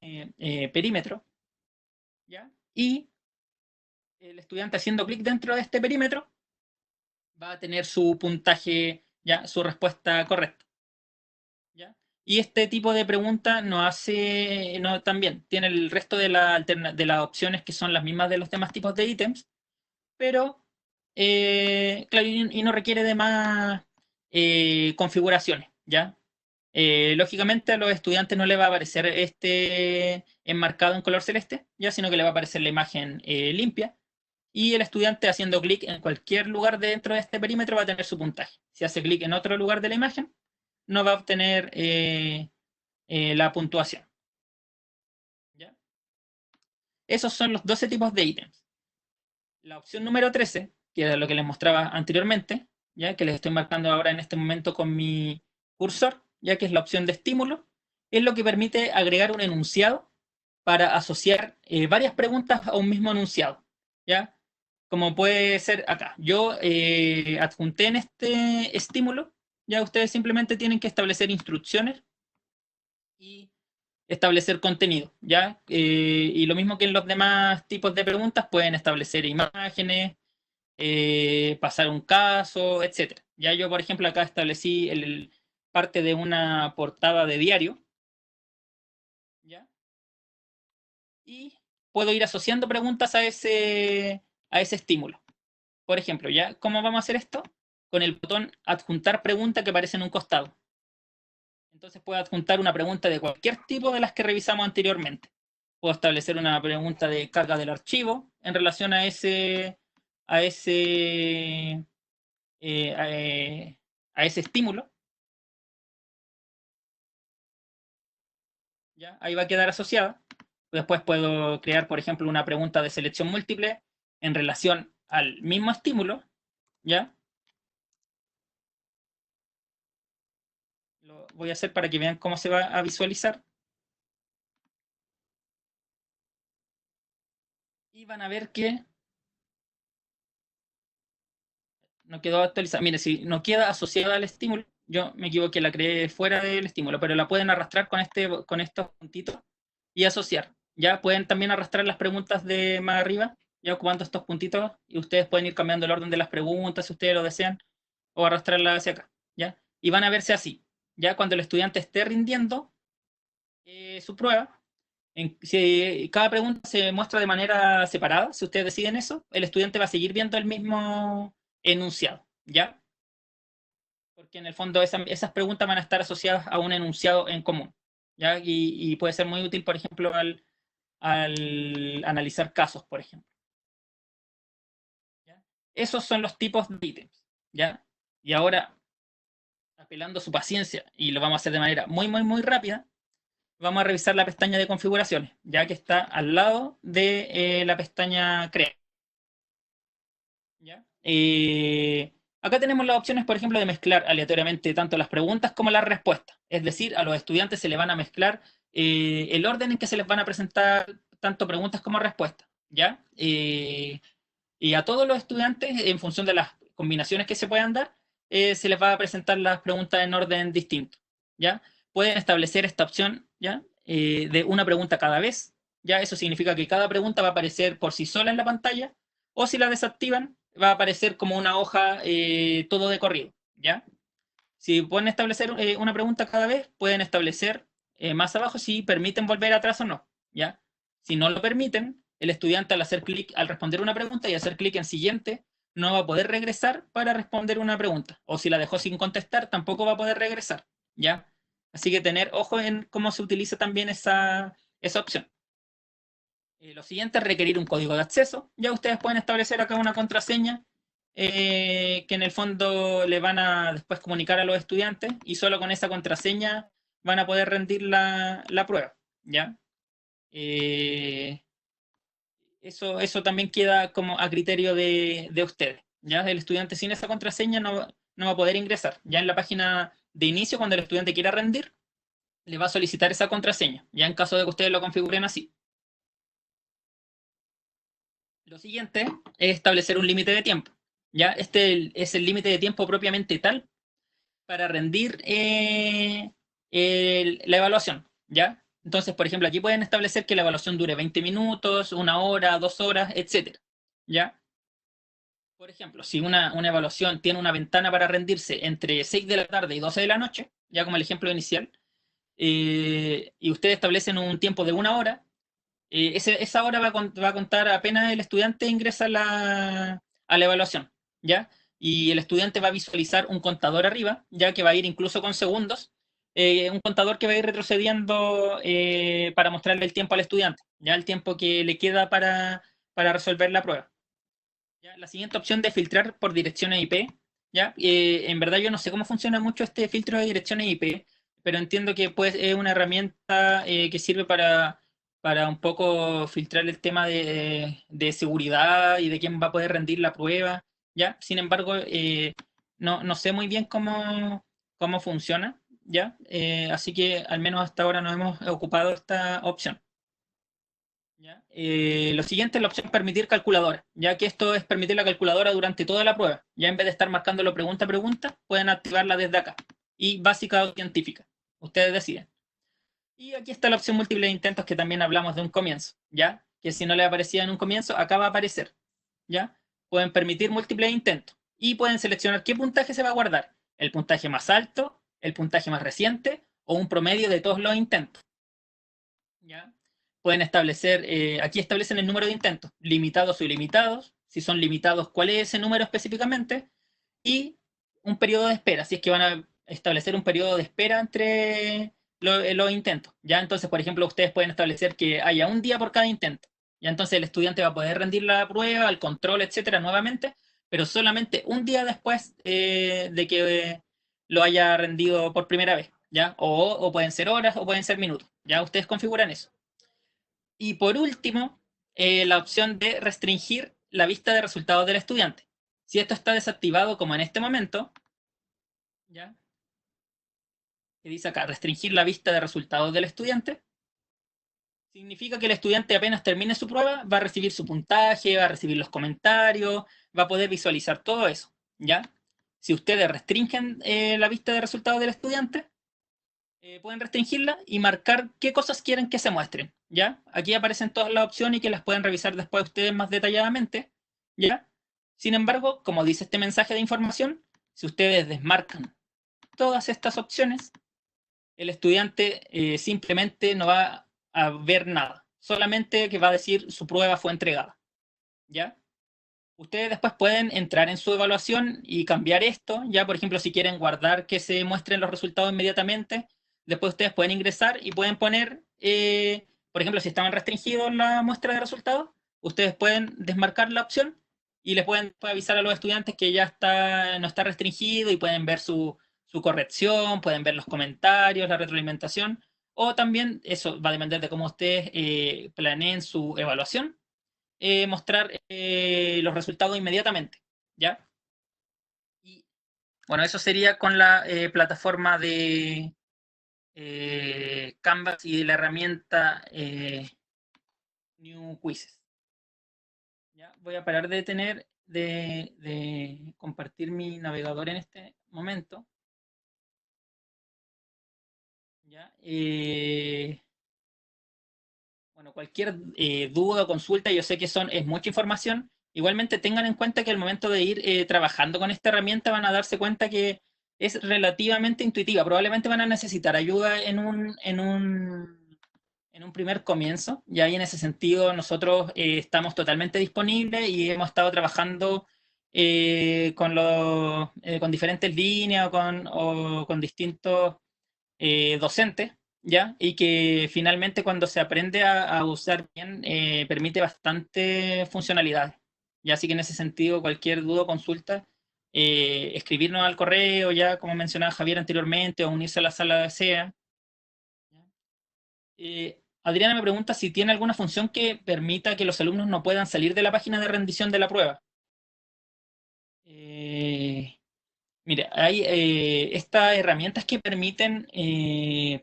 Speaker 2: perímetro. ¿Ya? Y el estudiante haciendo clic dentro de este perímetro va a tener su puntaje, ya su respuesta correcta. ¿Ya? Y este tipo de pregunta también tiene el resto de las opciones que son las mismas de los demás tipos de ítems, pero claro, y no requiere de más configuraciones, ¿ya? Lógicamente a los estudiantes no le va a aparecer este enmarcado en color celeste, ya, sino que le va a aparecer la imagen limpia, y el estudiante haciendo clic en cualquier lugar dentro de este perímetro va a tener su puntaje. Si hace clic en otro lugar de la imagen, no va a obtener la puntuación. ¿Ya? Esos son los 12 tipos de ítems. La opción número 13, que era lo que les mostraba anteriormente, ya que les estoy marcando ahora en este momento con mi cursor, ya que es la opción de estímulo, es lo que permite agregar un enunciado para asociar varias preguntas a un mismo enunciado. ¿Ya? Como puede ser acá. Yo adjunté en este estímulo, ya ustedes simplemente tienen que establecer instrucciones y establecer contenido, ¿ya? Y lo mismo que en los demás tipos de preguntas, pueden establecer imágenes, pasar un caso, etc. Ya yo, por ejemplo, acá establecí parte de una portada de diario, ¿ya? Y puedo ir asociando preguntas a ese estímulo. Por ejemplo, ¿ya? ¿Cómo vamos a hacer esto? Con el botón adjuntar pregunta que aparece en un costado. Entonces puedo adjuntar una pregunta de cualquier tipo de las que revisamos anteriormente. Puedo establecer una pregunta de carga del archivo en relación a ese estímulo. ¿Ya? Ahí va a quedar asociada. Después puedo crear, por ejemplo, una pregunta de selección múltiple en relación al mismo estímulo. ¿Ya? Lo voy a hacer para que vean cómo se va a visualizar. Y van a ver que no quedó actualizada. Mire, si no queda asociada al estímulo, yo me equivoqué, la creé fuera del estímulo, pero la pueden arrastrar con estos puntitos y asociar. Ya pueden también arrastrar las preguntas de más arriba, ya ocupando estos puntitos, y ustedes pueden ir cambiando el orden de las preguntas si ustedes lo desean, o arrastrarlas hacia acá, ¿ya? Y van a verse así. Ya cuando el estudiante esté rindiendo su prueba, si cada pregunta se muestra de manera separada, si ustedes deciden eso, el estudiante va a seguir viendo el mismo enunciado, ¿ya? Porque en el fondo esas preguntas van a estar asociadas a un enunciado en común, ¿ya? Y puede ser muy útil, por ejemplo, al analizar casos, por ejemplo. ¿Ya? Esos son los tipos de ítems, ¿ya? Y ahora, apelando a su paciencia, y lo vamos a hacer de manera muy, muy, muy rápida, vamos a revisar la pestaña de configuraciones, ya que está al lado de la pestaña Crea. ¿Ya? Acá tenemos las opciones, por ejemplo, de mezclar aleatoriamente tanto las preguntas como las respuestas. Es decir, a los estudiantes se les van a mezclar el orden en que se les van a presentar tanto preguntas como respuestas. ¿Ya? Y a todos los estudiantes, en función de las combinaciones que se puedan dar, se les va a presentar las preguntas en orden distinto. ¿Ya? Pueden establecer esta opción, ¿ya? De una pregunta cada vez. ¿Ya? Eso significa que cada pregunta va a aparecer por sí sola en la pantalla, o si la desactivan, va a aparecer como una hoja todo de corrido, ¿ya? Si pueden establecer una pregunta cada vez, pueden establecer más abajo si permiten volver atrás o no, ¿ya? Si no lo permiten, el estudiante al responder una pregunta y hacer clic en siguiente, no va a poder regresar para responder una pregunta. O si la dejó sin contestar, tampoco va a poder regresar, ¿ya? Así que tener ojo en cómo se utiliza también esa opción. Lo siguiente es requerir un código de acceso. Ya ustedes pueden establecer acá una contraseña que en el fondo le van a después comunicar a los estudiantes y solo con esa contraseña van a poder rendir la prueba, ¿ya? Eso también queda como a criterio de ustedes, ¿ya? El estudiante sin esa contraseña no va a poder ingresar. Ya en la página de inicio, cuando el estudiante quiera rendir, le va a solicitar esa contraseña, ya en caso de que ustedes lo configuren así. Lo siguiente es establecer un límite de tiempo. ¿Ya? Este es el límite de tiempo propiamente tal para rendir la evaluación. ¿Ya? Entonces, por ejemplo, aquí pueden establecer que la evaluación dure 20 minutos, 1 hora, 2 horas, etc. ¿Ya? Por ejemplo, si una evaluación tiene una ventana para rendirse entre 6 de la tarde y 12 de la noche, ya como el ejemplo inicial, y ustedes establecen un tiempo de 1 hora, esa hora va a contar apenas el estudiante ingresa a la evaluación, ¿ya? Y el estudiante va a visualizar un contador arriba, ya que va a ir incluso con segundos, un contador que va a ir retrocediendo para mostrarle el tiempo al estudiante, ya el tiempo que le queda para resolver la prueba. ¿Ya? La siguiente opción de filtrar por direcciones IP, ¿ya? En verdad yo no sé cómo funciona mucho este filtro de direcciones IP, pero entiendo que pues, es una herramienta que sirve para un poco filtrar el tema de seguridad y de quién va a poder rendir la prueba, ¿ya? Sin embargo, no sé muy bien cómo funciona, ¿ya? Así que al menos hasta ahora no hemos ocupado esta opción. ¿Ya? Lo siguiente es la opción permitir calculadora, ya que esto es permitir la calculadora durante toda la prueba. Ya en vez de estar marcándolo pregunta a pregunta, pueden activarla desde acá. Y básica o científica. Ustedes deciden. Y aquí está la opción múltiples intentos que también hablamos de un comienzo, ¿ya? Que si no le aparecía en un comienzo, acá va a aparecer, ¿ya? Pueden permitir múltiples intentos y pueden seleccionar qué puntaje se va a guardar. El puntaje más alto, el puntaje más reciente o un promedio de todos los intentos, ¿ya? Pueden establecer, aquí establecen el número de intentos, limitados o ilimitados, si son limitados, cuál es ese número específicamente, y un periodo de espera, si es que van a establecer un periodo de espera entre los intentos. Ya entonces, por ejemplo, ustedes pueden establecer que haya un día por cada intento. Ya entonces el estudiante va a poder rendir la prueba, el control, etcétera, nuevamente, pero solamente un día después de que lo haya rendido por primera vez. ¿Ya? O pueden ser horas o pueden ser minutos. Ya ustedes configuran eso. Y por último, la opción de restringir la vista de resultados del estudiante. Si esto está desactivado como en este momento, ¿ya? Que dice acá, restringir la vista de resultados del estudiante, significa que el estudiante apenas termine su prueba, va a recibir su puntaje, va a recibir los comentarios, va a poder visualizar todo eso, ¿ya? Si ustedes restringen la vista de resultados del estudiante, pueden restringirla y marcar qué cosas quieren que se muestren, ¿ya? Aquí aparecen todas las opciones y que las pueden revisar después ustedes más detalladamente, ¿ya? Sin embargo, como dice este mensaje de información, si ustedes desmarcan todas estas opciones, el estudiante simplemente no va a ver nada, solamente que va a decir su prueba fue entregada, ¿ya? Ustedes después pueden entrar en su evaluación y cambiar esto, ya por ejemplo si quieren guardar que se muestren los resultados inmediatamente, después ustedes pueden ingresar y pueden poner, por ejemplo si estaban restringidos la muestra de resultados, ustedes pueden desmarcar la opción y les pueden avisar a los estudiantes que ya no está restringido y pueden ver su corrección, pueden ver los comentarios, la retroalimentación, o también eso va a depender de cómo ustedes planeen su evaluación, mostrar los resultados inmediatamente, ¿ya? Y bueno, eso sería con la plataforma de Canvas y de la herramienta New Quizzes. ¿Ya? Voy a parar de compartir mi navegador en este momento. ¿Ya? Bueno, cualquier duda o consulta, yo sé que es mucha información. Igualmente tengan en cuenta que al momento de ir trabajando con esta herramienta van a darse cuenta que es relativamente intuitiva. Probablemente van a necesitar ayuda en en un primer comienzo, y ahí en ese sentido nosotros estamos totalmente disponibles y hemos estado trabajando con diferentes líneas o con distintos docentes, ¿ya? Y que finalmente cuando se aprende a usar bien, permite bastante funcionalidad. Ya así que en ese sentido, cualquier duda o consulta, escribirnos al correo, ya como mencionaba Javier anteriormente, o unirse a la sala de SEA. Adriana me pregunta si tiene alguna función que permita que los alumnos no puedan salir de la página de rendición de la prueba. Mira, hay estas herramientas que permiten,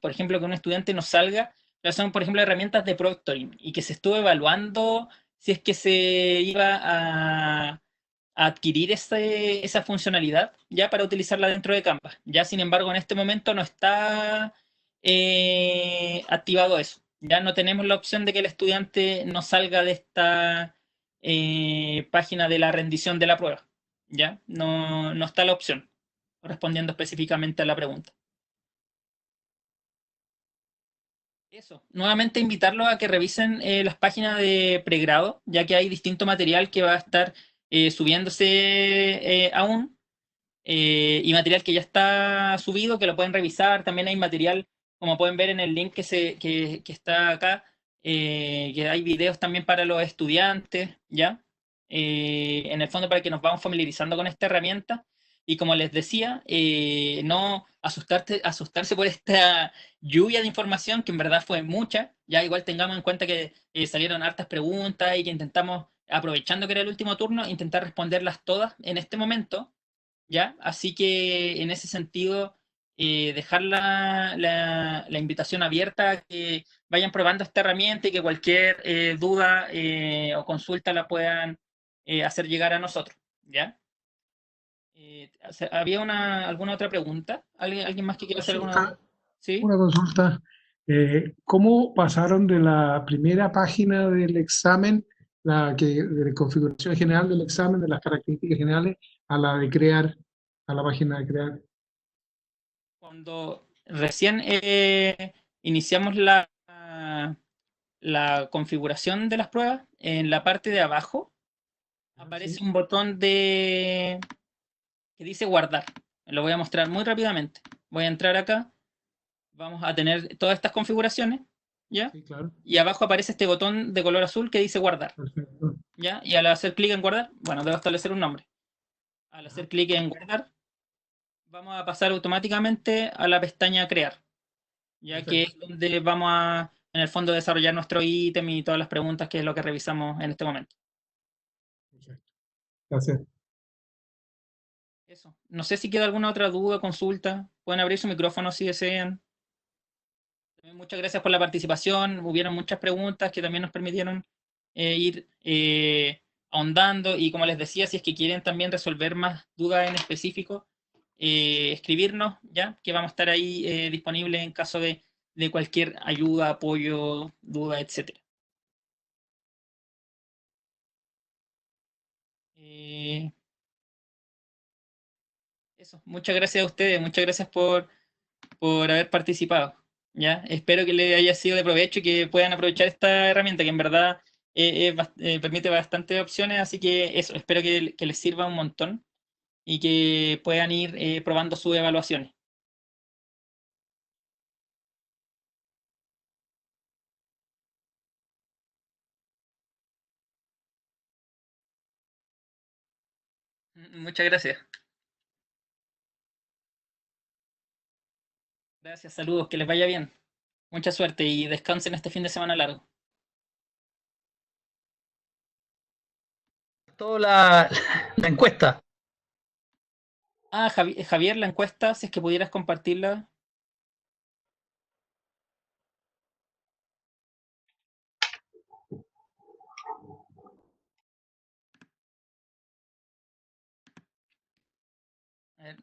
Speaker 2: por ejemplo, que un estudiante no salga, pero son, por ejemplo, herramientas de proctoring y que se estuvo evaluando si es que se iba a adquirir esa funcionalidad ya para utilizarla dentro de Canvas. Ya, sin embargo, en este momento no está activado eso. Ya no tenemos la opción de que el estudiante no salga de esta página de la rendición de la prueba. Ya, no está la opción respondiendo específicamente a la pregunta. Eso, nuevamente invitarlos a que revisen las páginas de pregrado, ya que hay distinto material que va a estar subiéndose aún, y material que ya está subido, que lo pueden revisar. También hay material, como pueden ver en el link que está acá, que hay videos también para los estudiantes, ¿ya? En el fondo para que nos vamos familiarizando con esta herramienta. Y como les decía, no asustarse por esta lluvia de información, que en verdad fue mucha. Ya igual tengamos en cuenta que salieron hartas preguntas y que intentamos, aprovechando que era el último turno, intentar responderlas todas en este momento. ¿Ya? Así que en ese sentido, dejar la invitación abierta a que vayan probando esta herramienta y que cualquier duda o consulta la puedan hacer llegar a nosotros, ¿ya? ¿Había alguna otra pregunta? ¿Alguien más que quiera hacer alguna? ¿Sí?
Speaker 6: Una consulta. ¿Cómo pasaron de la primera página del examen, de la configuración general del examen, de las características generales, a la de crear, a la página de crear?
Speaker 2: Cuando recién iniciamos la configuración de las pruebas, en la parte de abajo aparece un botón que dice guardar. Lo voy a mostrar muy rápidamente. Voy a entrar acá. Vamos a tener todas estas configuraciones, ¿ya?
Speaker 6: Sí, claro.
Speaker 2: Y abajo aparece este botón de color azul que dice guardar,
Speaker 6: Perfecto.
Speaker 2: ¿ya? Y al hacer clic en guardar, bueno, debo establecer un nombre. Al hacer clic en guardar, vamos a pasar automáticamente a la pestaña crear, ya que es donde vamos a, en el fondo, desarrollar nuestro ítem y todas las preguntas, que es lo que revisamos en este momento.
Speaker 6: Perfecto. Gracias.
Speaker 2: Eso. No sé si queda alguna otra duda, consulta. Pueden abrir su micrófono si desean. Muchas gracias por la participación. Hubieron muchas preguntas que también nos permitieron ir ahondando. Y como les decía, si es que quieren también resolver más dudas en específico, escribirnos, ya que vamos a estar ahí disponibles en caso de cualquier ayuda, apoyo, duda, etc. Eso. Muchas gracias a ustedes. Muchas gracias por haber participado. ¿Ya? Espero que les haya sido de provecho y que puedan aprovechar esta herramienta, que en verdad permite bastantes opciones, así que eso, espero que les sirva un montón y que puedan ir probando sus evaluaciones. Muchas gracias. Gracias, saludos, que les vaya bien. Mucha suerte y descansen este fin de semana largo.
Speaker 7: Toda la encuesta.
Speaker 2: Javier, la encuesta, si es que pudieras compartirla. A ver.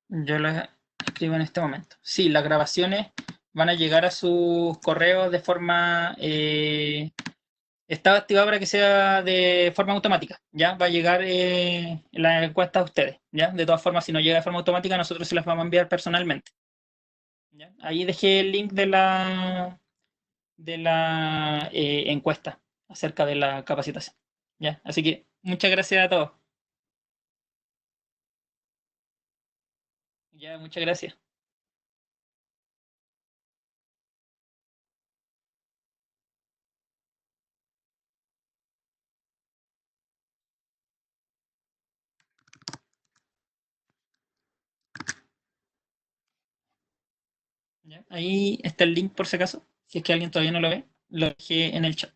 Speaker 2: Yo la escribo en este momento. Sí, las grabaciones van a llegar a sus correos de forma está activado para que sea de forma automática, ¿ya? Va a llegar la encuesta a ustedes, ¿ya? De todas formas, si no llega de forma automática, nosotros se las vamos a enviar personalmente, ¿ya? Ahí dejé el link de la encuesta acerca de la capacitación, ¿ya? Así que muchas gracias a todos. Ya, muchas gracias. ¿Ya? Ahí está el link por si acaso, si es que alguien todavía no lo ve, lo dejé en el chat.